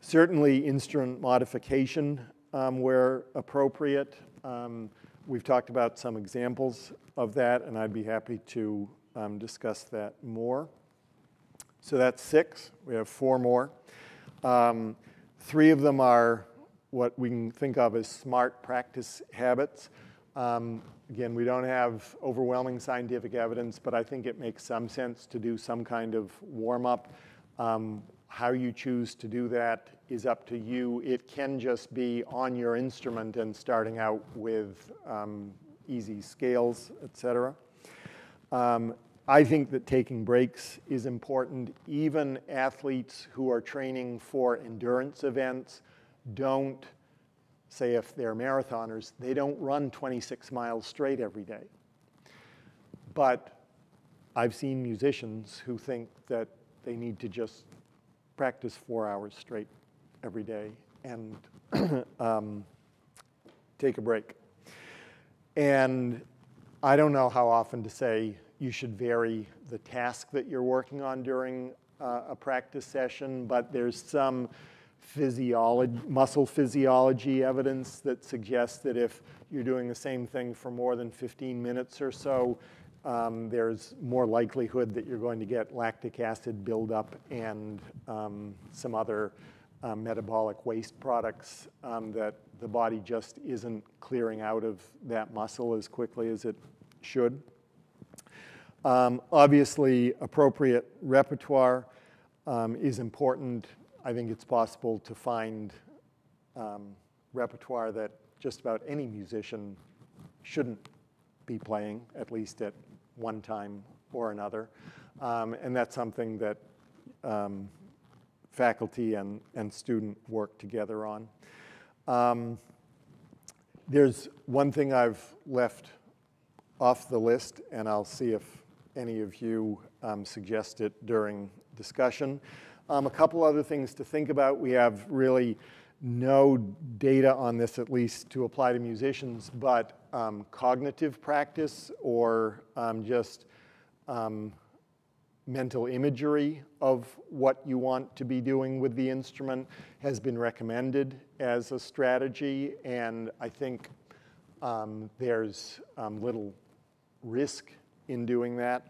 Certainly instrument modification where appropriate. We've talked about some examples of that, and I'd be happy to discuss that more. So that's 6. We have 4 more. 3 of them are what we can think of as smart practice habits. Again, we don't have overwhelming scientific evidence, but I think it makes some sense to do some kind of warm-up. How you choose to do that is up to you. It can just be on your instrument and starting out with easy scales, etc. I think that taking breaks is important. Even athletes who are training for endurance events don't, say if they're marathoners, they don't run 26 miles straight every day. But I've seen musicians who think that they need to just practice 4 hours straight every day and take a break. And I don't know how often to say you should vary the task that you're working on during a practice session, but there's some muscle physiology evidence that suggests that if you're doing the same thing for more than 15 minutes or so, there's more likelihood that you're going to get lactic acid buildup and some other metabolic waste products that the body just isn't clearing out of that muscle as quickly as it should. Obviously, appropriate repertoire is important. I think it's possible to find repertoire that just about any musician shouldn't be playing, at least at one time or another. And that's something that faculty and student work together on. There's one thing I've left off the list, and I'll see if any of you suggest it during discussion. A couple other things to think about. We have really no data on this, at least to apply to musicians, but cognitive practice or just mental imagery of what you want to be doing with the instrument has been recommended as a strategy, and I think there's little risk in doing that.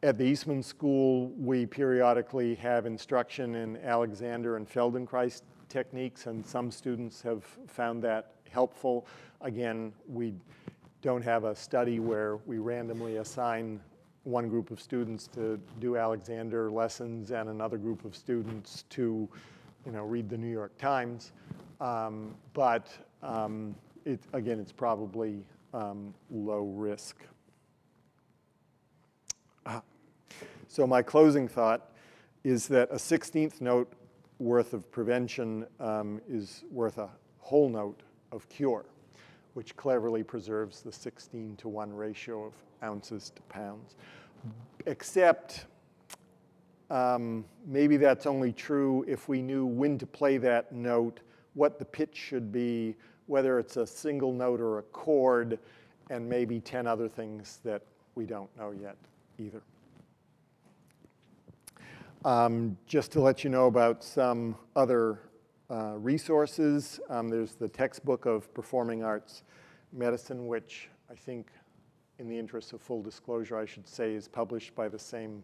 At the Eastman School, we periodically have instruction in Alexander and Feldenkrais techniques, and some students have found that helpful. Again, we don't have a study where we randomly assign one group of students to do Alexander lessons and another group of students to, read the New York Times. But again, it's probably low risk. So my closing thought is that a 16th note worth of prevention is worth a whole note of cure, which cleverly preserves the 16-to-1 ratio of ounces to pounds. Except maybe that's only true if we knew when to play that note, what the pitch should be, whether it's a single note or a chord, and maybe 10 other things that we don't know yet either. Just to let you know about some other resources, there's the textbook of Performing Arts Medicine, which I think, in the interest of full disclosure, I should say is published by the same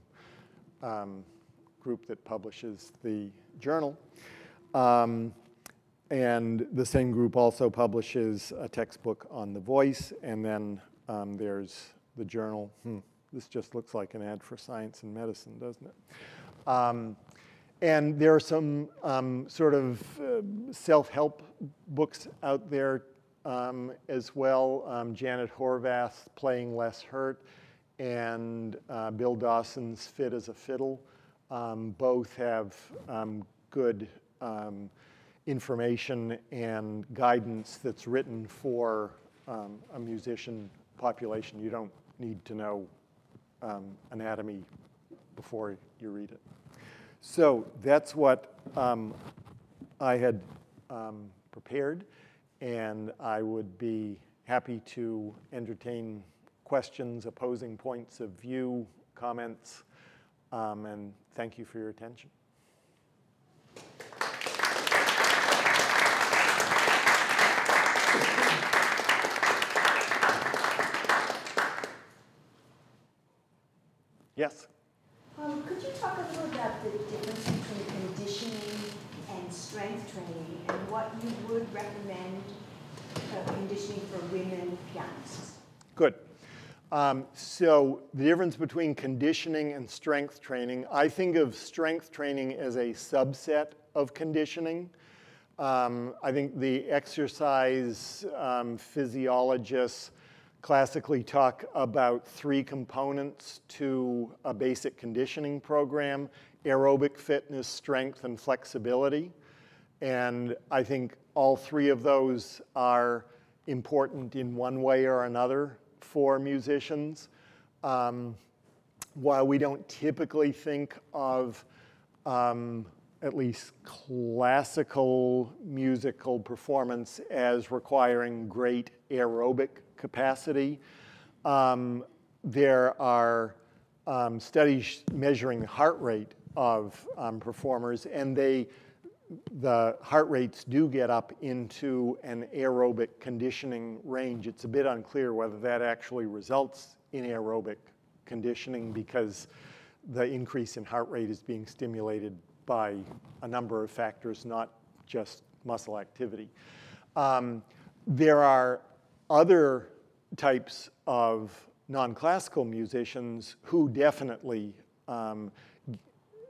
group that publishes the journal. And the same group also publishes a textbook on the voice, and then there's the journal. This just looks like an ad for Science and Medicine, doesn't it? And there are some sort of self-help books out there as well. Janet Horvath's Playing Less Hurt and Bill Dawson's Fit as a Fiddle. Both have good information and guidance that's written for a musician population. You don't need to know anatomy before you read it. So that's what I had prepared, and I would be happy to entertain questions, opposing points of view, comments, and thank you for your attention. Yes? Could you talk a little about the difference between conditioning and strength training, and what you would recommend conditioning for women pianists? Good. So the difference between conditioning and strength training, I think of strength training as a subset of conditioning. I think the exercise physiologists classically talk about 3 components to a basic conditioning program: aerobic fitness, strength, and flexibility. And I think all 3 of those are important in one way or another for musicians. While we don't typically think of at least classical musical performance as requiring great aerobic capacity, there are studies measuring the heart rate of performers, and the heart rates do get up into an aerobic conditioning range. It's a bit unclear whether that actually results in aerobic conditioning, because the increase in heart rate is being stimulated by a number of factors, not just muscle activity. There are other types of non-classical musicians who definitely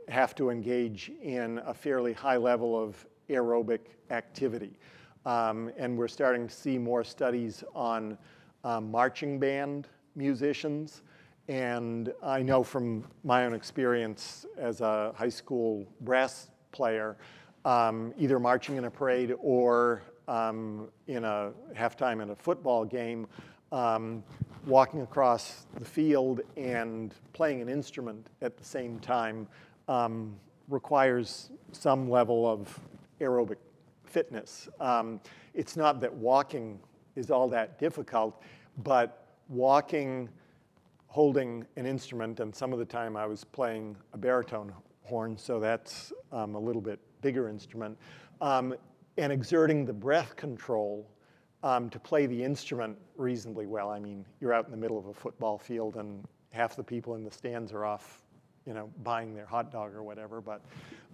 have to engage in a fairly high level of aerobic activity. And we're starting to see more studies on marching band musicians. And I know from my own experience as a high school brass player, either marching in a parade or in a halftime in a football game, walking across the field and playing an instrument at the same time requires some level of aerobic fitness. It's not that walking is all that difficult, but walking, holding an instrument, and some of the time I was playing a baritone horn, so that's a little bit bigger instrument, and exerting the breath control to play the instrument reasonably well. I mean, you're out in the middle of a football field and half the people in the stands are off, buying their hot dog or whatever, but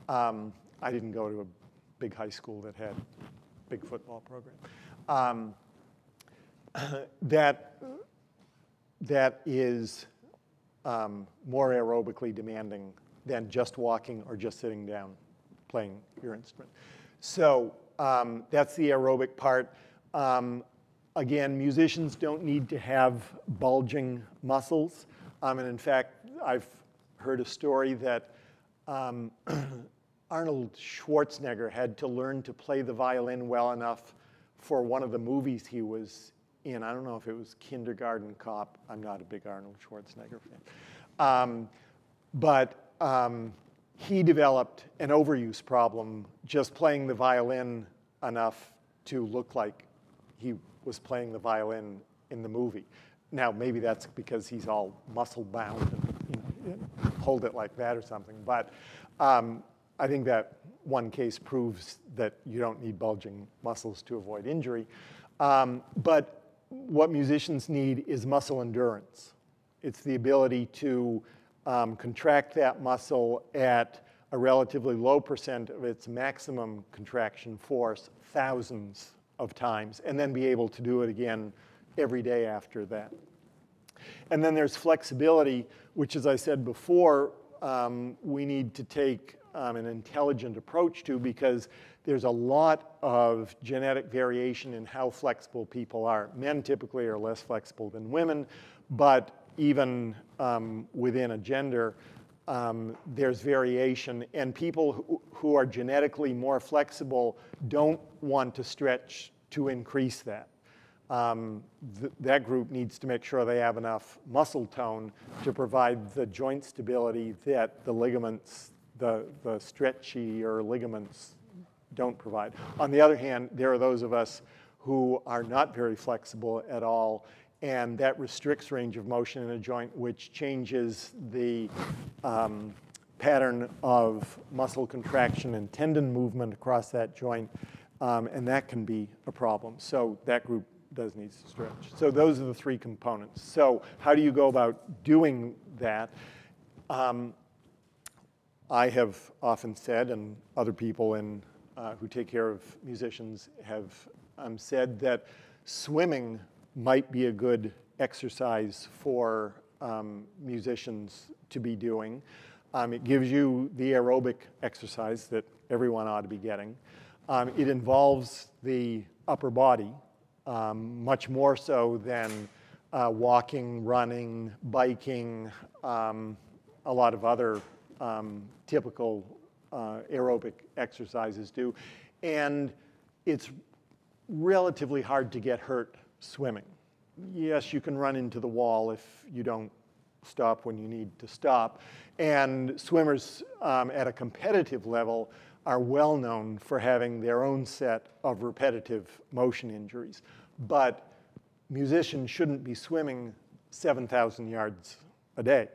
I didn't go to a big high school that had a big football program. That is more aerobically demanding than just walking or just sitting down playing your instrument. So that's the aerobic part. Again, musicians don't need to have bulging muscles. And in fact, I've heard a story that Arnold Schwarzenegger had to learn to play the violin well enough for one of the movies he was in. I don't know if it was Kindergarten Cop. I'm not a big Arnold Schwarzenegger fan. But he developed an overuse problem just playing the violin enough to look like he was playing the violin in the movie. Now, maybe that's because he's all muscle bound and hold it like that or something. But I think that one case proves that you don't need bulging muscles to avoid injury. But what musicians need is muscle endurance. It's the ability to contract that muscle at a relatively low percent of its maximum contraction force thousands of times, and then be able to do it again every day after that. And then there's flexibility, which, as I said before, we need to take an intelligent approach to, because there's a lot of genetic variation in how flexible people are. Men typically are less flexible than women, but even within a gender, there's variation, and people who are genetically more flexible don't want to stretch to increase that. That group needs to make sure they have enough muscle tone to provide the joint stability that the ligaments, the stretchier ligaments don't provide. On the other hand, there are those of us who are not very flexible at all, and that restricts range of motion in a joint, which changes the pattern of muscle contraction and tendon movement across that joint, and that can be a problem. So that group does need to stretch. So those are the three components. So how do you go about doing that? I have often said, and other people who take care of musicians have said, that swimming might be a good exercise for musicians to be doing. It gives you the aerobic exercise that everyone ought to be getting. It involves the upper body, much more so than walking, running, biking, a lot of other typical aerobic exercises do. And it's relatively hard to get hurt swimming. Yes, you can run into the wall if you don't stop when you need to stop. And swimmers at a competitive level are well known for having their own set of repetitive motion injuries. But musicians shouldn't be swimming 7,000 yards a day.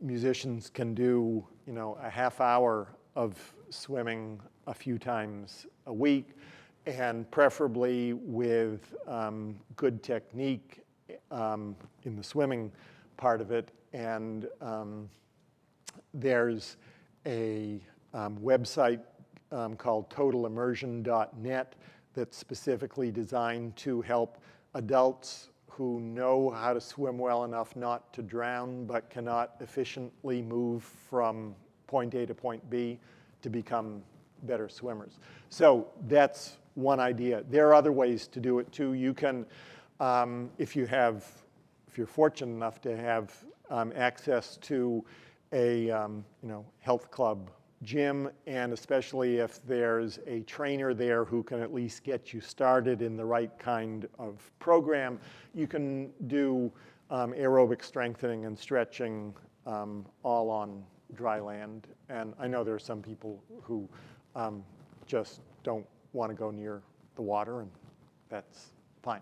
Musicians can do, a half hour of swimming a few times a week, and preferably with good technique in the swimming part of it. And there's a website called totalimmersion.net that's specifically designed to help adults who know how to swim well enough not to drown but cannot efficiently move from point A to point B to become better swimmers. So that's one idea. There are other ways to do it too. You can, if you're fortunate enough to have access to a health club gym, and especially if there's a trainer there who can at least get you started in the right kind of program, you can do aerobic strengthening and stretching all on dry land. And I know there are some people who just don't want to go near the water, and that's fine.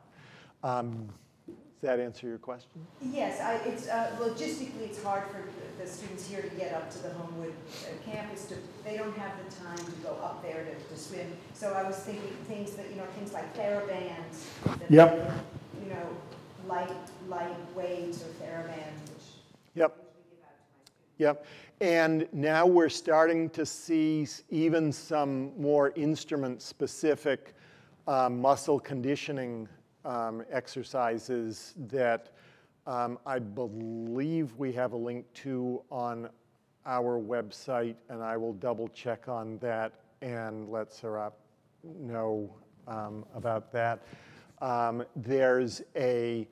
Does that answer your question? Yes, logistically it's hard for the students here to get up to the Homewood campus. They don't have the time to go up there to swim. So I was thinking things like TheraBands. Yep. Light weights or TheraBands, which yep. we give out to my students. Yep. And now we're starting to see even some more instrument-specific muscle conditioning exercises that I believe we have a link to on our website, and I will double check on that and let Sarah know about that. There's a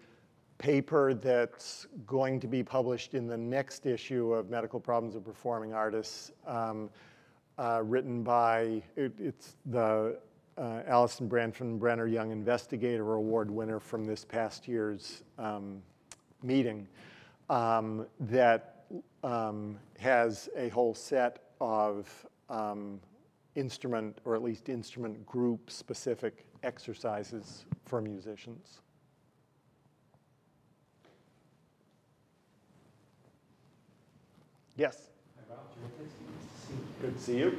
paper that's going to be published in the next issue of Medical Problems of Performing Artists, written by, it's the Alison Branford-Brenner Young Investigator Award winner from this past year's meeting, that has a whole set of instrument, or at least instrument group specific exercises for musicians. Yes? Hi, Rob. Nice to see you. Good to see you.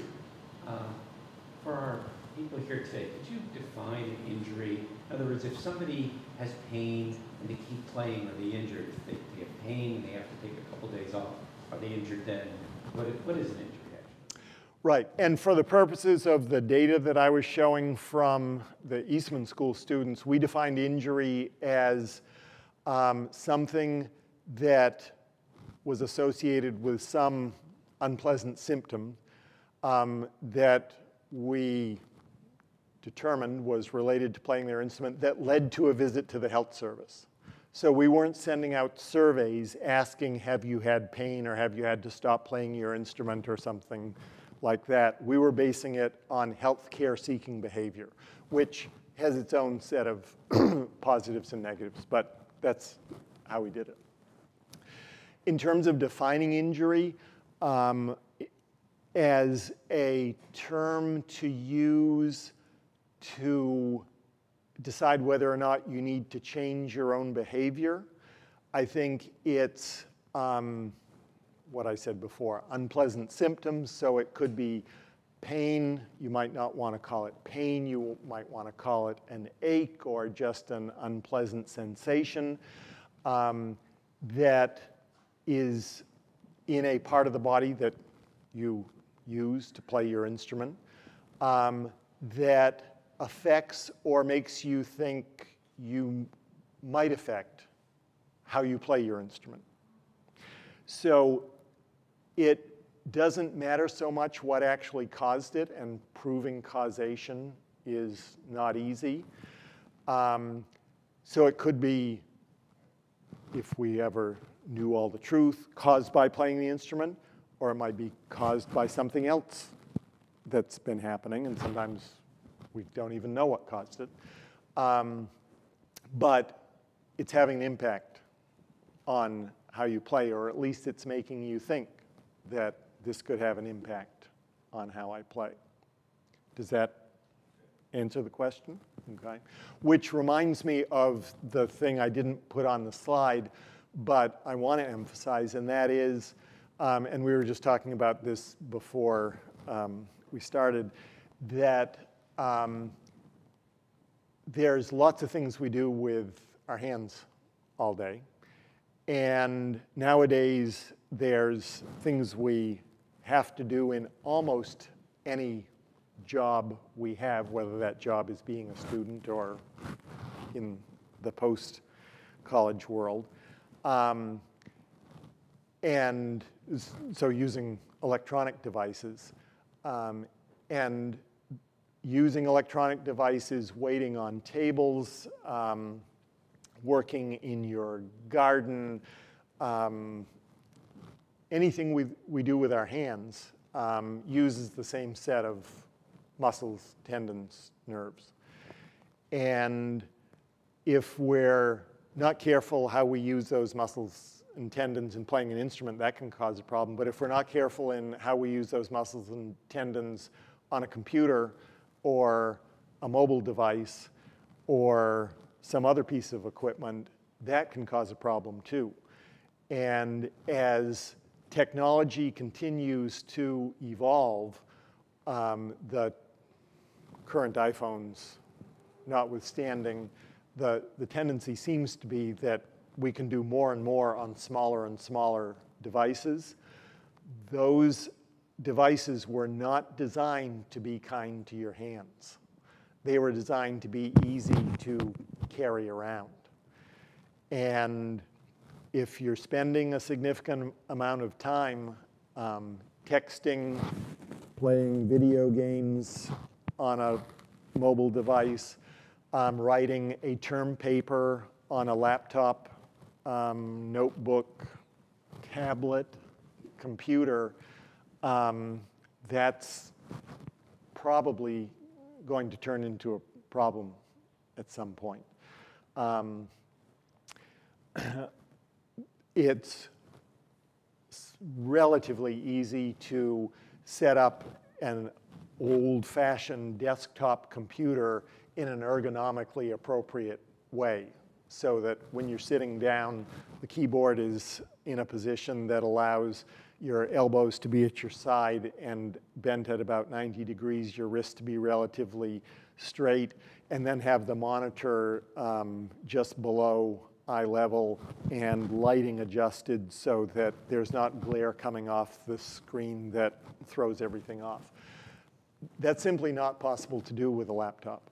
For our people here today, could you define an injury? In other words, if somebody has pain and they keep playing, are they injured? If they have pain and they have to take a couple days off, are they injured then? What is an injury, actually? Right, and for the purposes of the data that I was showing from the Eastman School students, we defined injury as something that was associated with some unpleasant symptom that we determined was related to playing their instrument that led to a visit to the health service. So we weren't sending out surveys asking, have you had pain or have you had to stop playing your instrument or something like that. We were basing it on healthcare seeking behavior, which has its own set of positives and negatives, but that's how we did it. In terms of defining injury, as a term to use to decide whether or not you need to change your own behavior, I think it's what I said before, unpleasant symptoms. So it could be pain. You might not want to call it pain. You might want to call it an ache or just an unpleasant sensation that is in a part of the body that you use to play your instrument that affects or makes you think you might affect how you play your instrument. So it doesn't matter so much what actually caused it, and proving causation is not easy. So it could be, if we ever knew all the truth, caused by playing the instrument, or it might be caused by something else that's been happening, and sometimes we don't even know what caused it. But it's having an impact on how you play, or at least it's making you think that this could have an impact on how I play. Does that answer the question? Okay. Which reminds me of the thing I didn't put on the slide, but I want to emphasize, and that is, and we were just talking about this before we started, that there's lots of things we do with our hands all day. And nowadays, there's things we have to do in almost any job we have, whether that job is being a student or in the post-college world. And so using electronic devices. And using electronic devices, waiting on tables, working in your garden, anything we do with our hands uses the same set of muscles, tendons, nerves. And if we're not careful how we use those muscles and tendons in playing an instrument, that can cause a problem. But if we're not careful in how we use those muscles and tendons on a computer or a mobile device or some other piece of equipment, that can cause a problem too. And as technology continues to evolve, the current iPhones notwithstanding, the tendency seems to be that we can do more and more on smaller and smaller devices. Those devices were not designed to be kind to your hands. They were designed to be easy to carry around. And if you're spending a significant amount of time texting, playing video games on a mobile device, writing a term paper on a laptop, notebook, tablet, computer, that's probably going to turn into a problem at some point. It's relatively easy to set up an old-fashioned desktop computer in an ergonomically appropriate way so that when you're sitting down, the keyboard is in a position that allows your elbows to be at your side and bent at about 90 degrees, your wrists to be relatively straight, and then have the monitor just below eye level and lighting adjusted so that there's not glare coming off the screen that throws everything off. That's simply not possible to do with a laptop.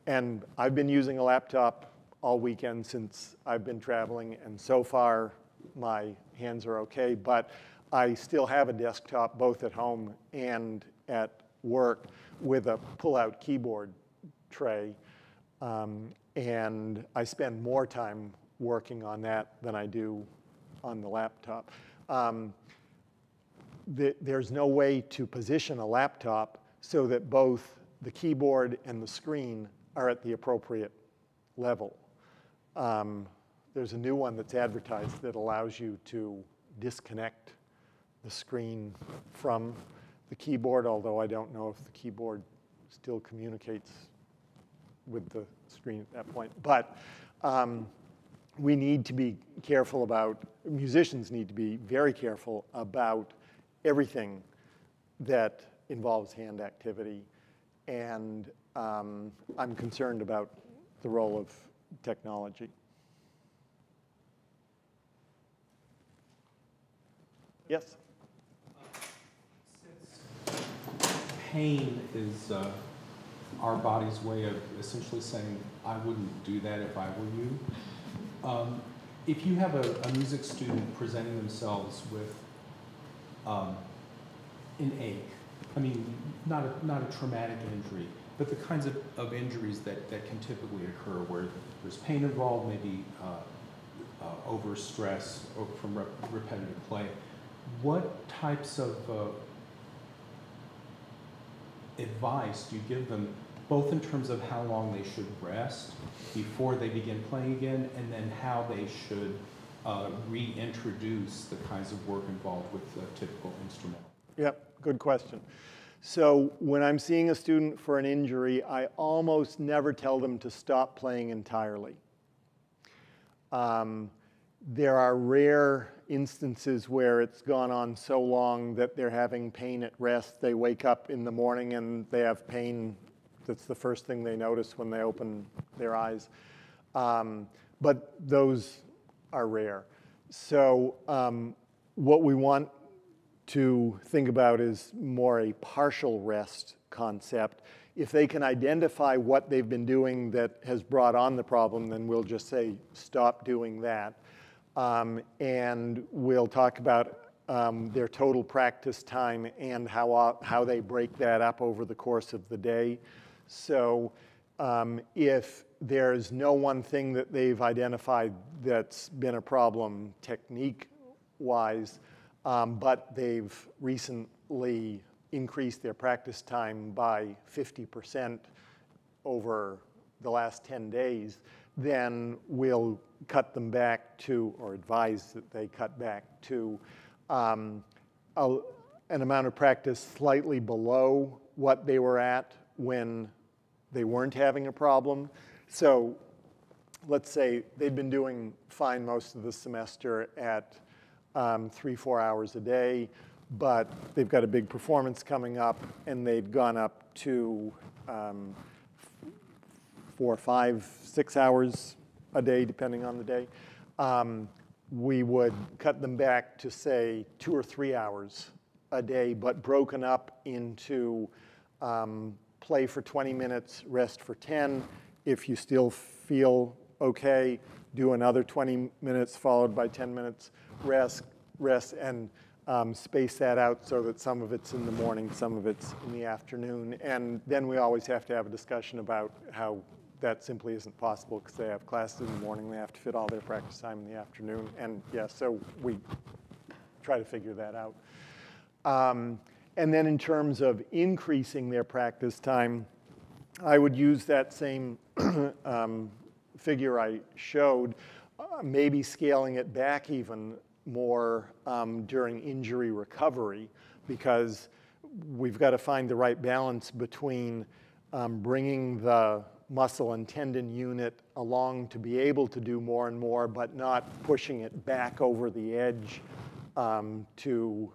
And I've been using a laptop all weekend since I've been traveling, and so far my hands are okay, but I still have a desktop both at home and at work with a pull-out keyboard tray, and I spend more time working on that than I do on the laptop. There's no way to position a laptop so that both the keyboard and the screen are at the appropriate level. There's a new one that's advertised that allows you to disconnect the screen from the keyboard, although I don't know if the keyboard still communicates with the screen at that point. But we need to be careful about, musicians need to be very careful about everything that involves hand activity. And I'm concerned about the role of technology. Yes? Since pain is our body's way of essentially saying, I wouldn't do that if I were you. If you have a music student presenting themselves with an ache, I mean, not a traumatic injury, but the kinds of injuries that can typically occur where there's pain involved, maybe overstress or from repetitive play, what types of advice do you give them, both in terms of how long they should rest before they begin playing again, and then how they should reintroduce the kinds of work involved with the typical instrumental? Yep, good question. So when I'm seeing a student for an injury, I almost never tell them to stop playing entirely. There are rare instances where it's gone on so long that they're having pain at rest. They wake up in the morning and they have pain. That's the first thing they notice when they open their eyes. But those are rare. So what we want to think about is more a partial rest concept. If they can identify what they've been doing that has brought on the problem, then we'll just say, stop doing that. And we'll talk about their total practice time and how they break that up over the course of the day. So if there's no one thing that they've identified that's been a problem technique-wise, but they've recently increased their practice time by 50% over the last 10 days, then we'll cut them back to, or advise that they cut back to, an amount of practice slightly below what they were at when they weren't having a problem. So let's say they'd been doing fine most of the semester at 3-4 hours a day, but they've got a big performance coming up, and they'd gone up to 4, 5, 6 hours a day, depending on the day. We would cut them back to, say, 2 or 3 hours a day, but broken up into play for 20 minutes, rest for 10. If you still feel okay, do another 20 minutes followed by 10 minutes rest, and space that out so that some of it's in the morning, some of it's in the afternoon. And then we always have to have a discussion about how that simply isn't possible because they have classes in the morning, they have to fit all their practice time in the afternoon. And yeah, so we try to figure that out. And then in terms of increasing their practice time, I would use that same figure I showed, maybe scaling it back even more during injury recovery, because we've got to find the right balance between bringing the muscle and tendon unit along to be able to do more and more, but not pushing it back over the edge to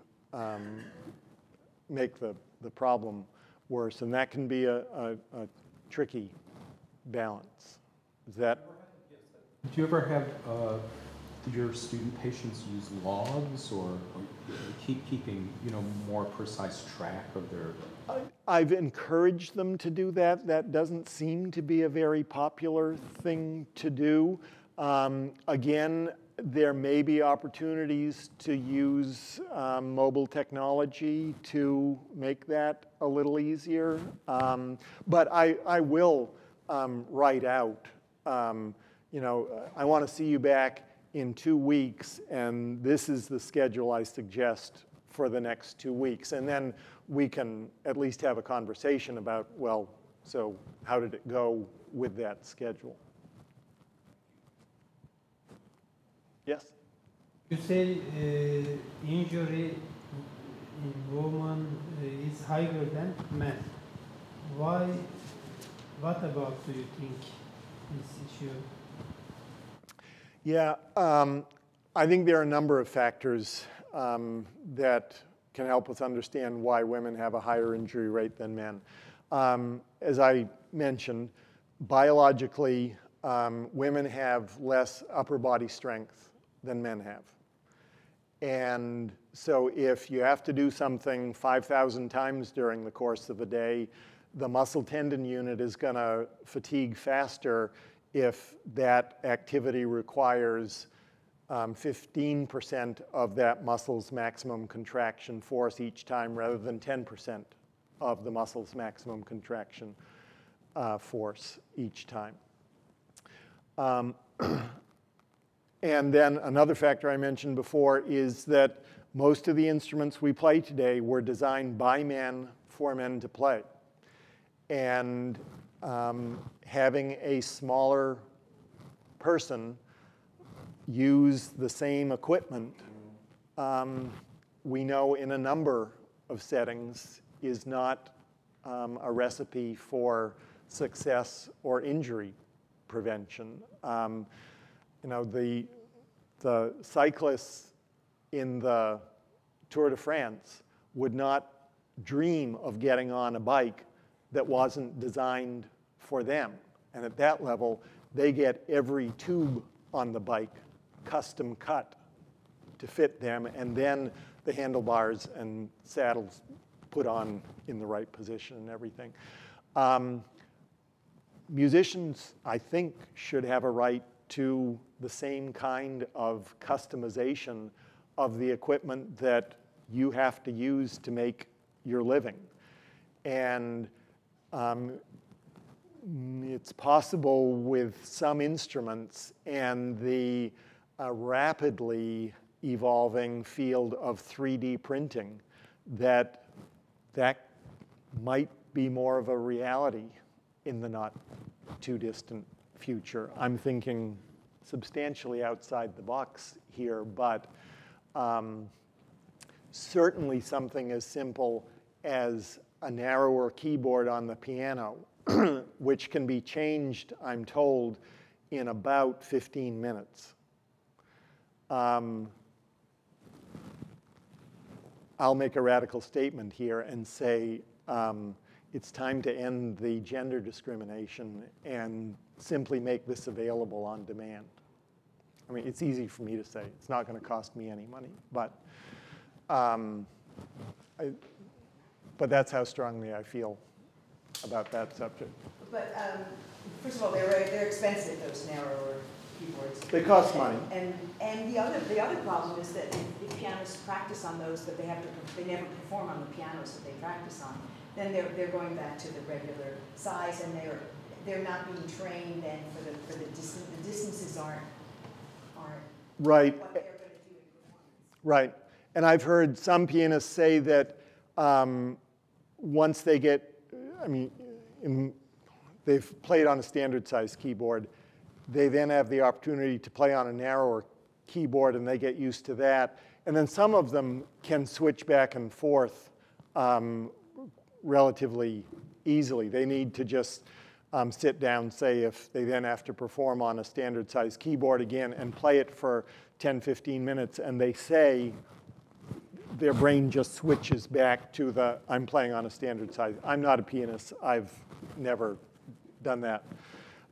make the problem worse. And that can be a tricky balance. Is that? Do you ever have your student patients use logs or keeping more precise track of their? I've encouraged them to do that. That doesn't seem to be a very popular thing to do. Again, there may be opportunities to use mobile technology to make that a little easier. But I will write out, I want to see you back in 2 weeks, and this is the schedule I suggest for the next 2 weeks. And then we can at least have a conversation about, well, so how did it go with that schedule? Yes? You say injury in women is higher than men. Why? What about do you think this issue? Yeah, I think there are a number of factors that can help us understand why women have a higher injury rate than men. As I mentioned, biologically, women have less upper body strength than men have. And so if you have to do something 5,000 times during the course of a day, the muscle tendon unit is going to fatigue faster if that activity requires 15% of that muscle's maximum contraction force each time rather than 10% of the muscle's maximum contraction force each time. And then another factor I mentioned before is that most of the instruments we play today were designed by men for men to play. And having a smaller person use the same equipment, we know in a number of settings is not a recipe for success or injury prevention. The cyclists in the Tour de France would not dream of getting on a bike that wasn't designed for them. And at that level, they get every tube on the bike custom cut to fit them, and then the handlebars and saddles put on in the right position and everything. Musicians, I think, should have a right to the same kind of customization of the equipment that you have to use to make your living. And it's possible with some instruments and the rapidly evolving field of 3D printing that might be more of a reality in the not too distant future. I'm thinking substantially outside the box here, but certainly something as simple as a narrower keyboard on the piano, which can be changed, I'm told, in about 15 minutes. I'll make a radical statement here and say it's time to end the gender discrimination and simply make this available on demand. I mean, it's easy for me to say. It's not going to cost me any money, but that's how strongly I feel about that subject. But first of all, they're expensive, those narrower keyboards. They cost money. And the other problem is that if pianists practice on those, but they never perform on the pianos that they practice on, then they're going back to the regular size, and they're not being trained then for the distance. The distances aren't right. what they're going to do in performance. Right. And I've heard some pianists say that once they get, they've played on a standard size keyboard, they then have the opportunity to play on a narrower keyboard, and they get used to that. And then some of them can switch back and forth relatively easily. They need to just sit down, say, if they then have to perform on a standard size keyboard again and play it for 10, 15 minutes, and they say their brain just switches back to the, I'm playing on a standard size. I'm not a pianist. I've never done that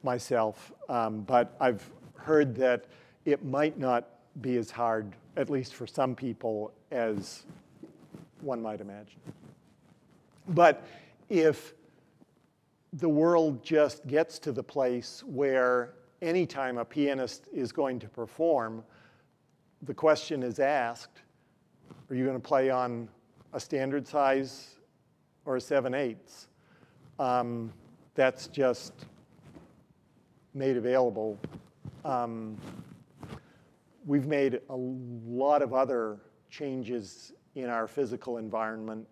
myself. But I've heard that it might not be as hard, at least for some people, as one might imagine. But if the world just gets to the place where anytime a pianist is going to perform, the question is asked, are you going to play on a standard size or a 7/8? That's just made available. We've made a lot of other changes in our physical environment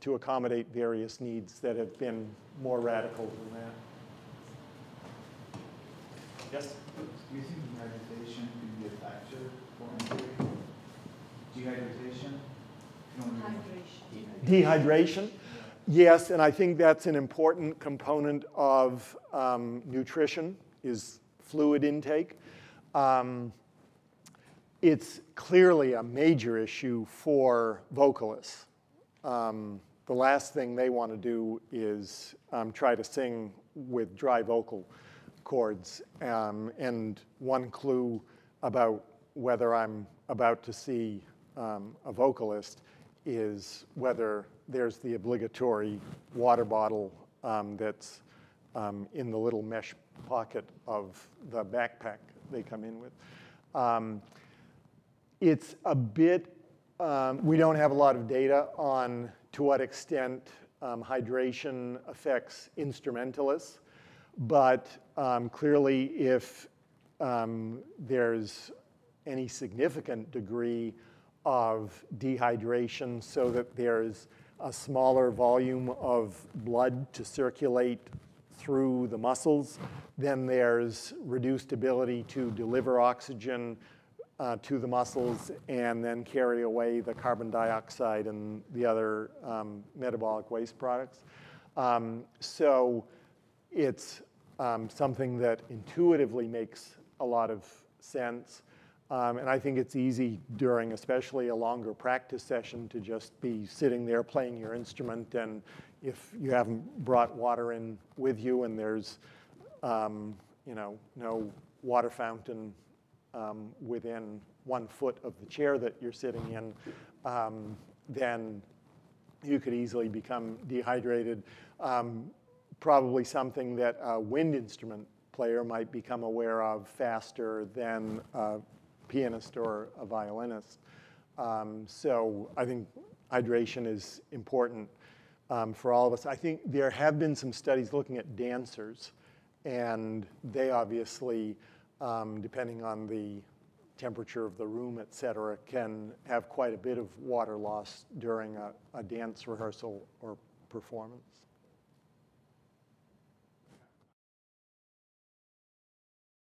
to accommodate various needs that have been more radical than that. Yes? Do you think dehydration could be a factor for injury? Dehydration? Dehydration? Yes, and I think that's an important component of nutrition, is fluid intake. It's clearly a major issue for vocalists. The last thing they want to do is try to sing with dry vocal cords. And one clue about whether I'm about to see a vocalist is whether there's the obligatory water bottle that's in the little mesh pocket of the backpack they come in with. It's a bit, we don't have a lot of data on to what extent hydration affects instrumentalists, but clearly if there's any significant degree of dehydration so that there's a smaller volume of blood to circulate through the muscles, then there's reduced ability to deliver oxygen to the muscles and then carry away the carbon dioxide and the other metabolic waste products. So it's something that intuitively makes a lot of sense. And I think it's easy during especially a longer practice session to just be sitting there playing your instrument, and if you haven't brought water in with you and there's no water fountain within 1 foot of the chair that you're sitting in, then you could easily become dehydrated. Probably something that a wind instrument player might become aware of faster than a pianist or a violinist. So I think hydration is important for all of us. I think there have been some studies looking at dancers, and they obviously, depending on the temperature of the room, et cetera, can have quite a bit of water loss during a dance rehearsal or performance.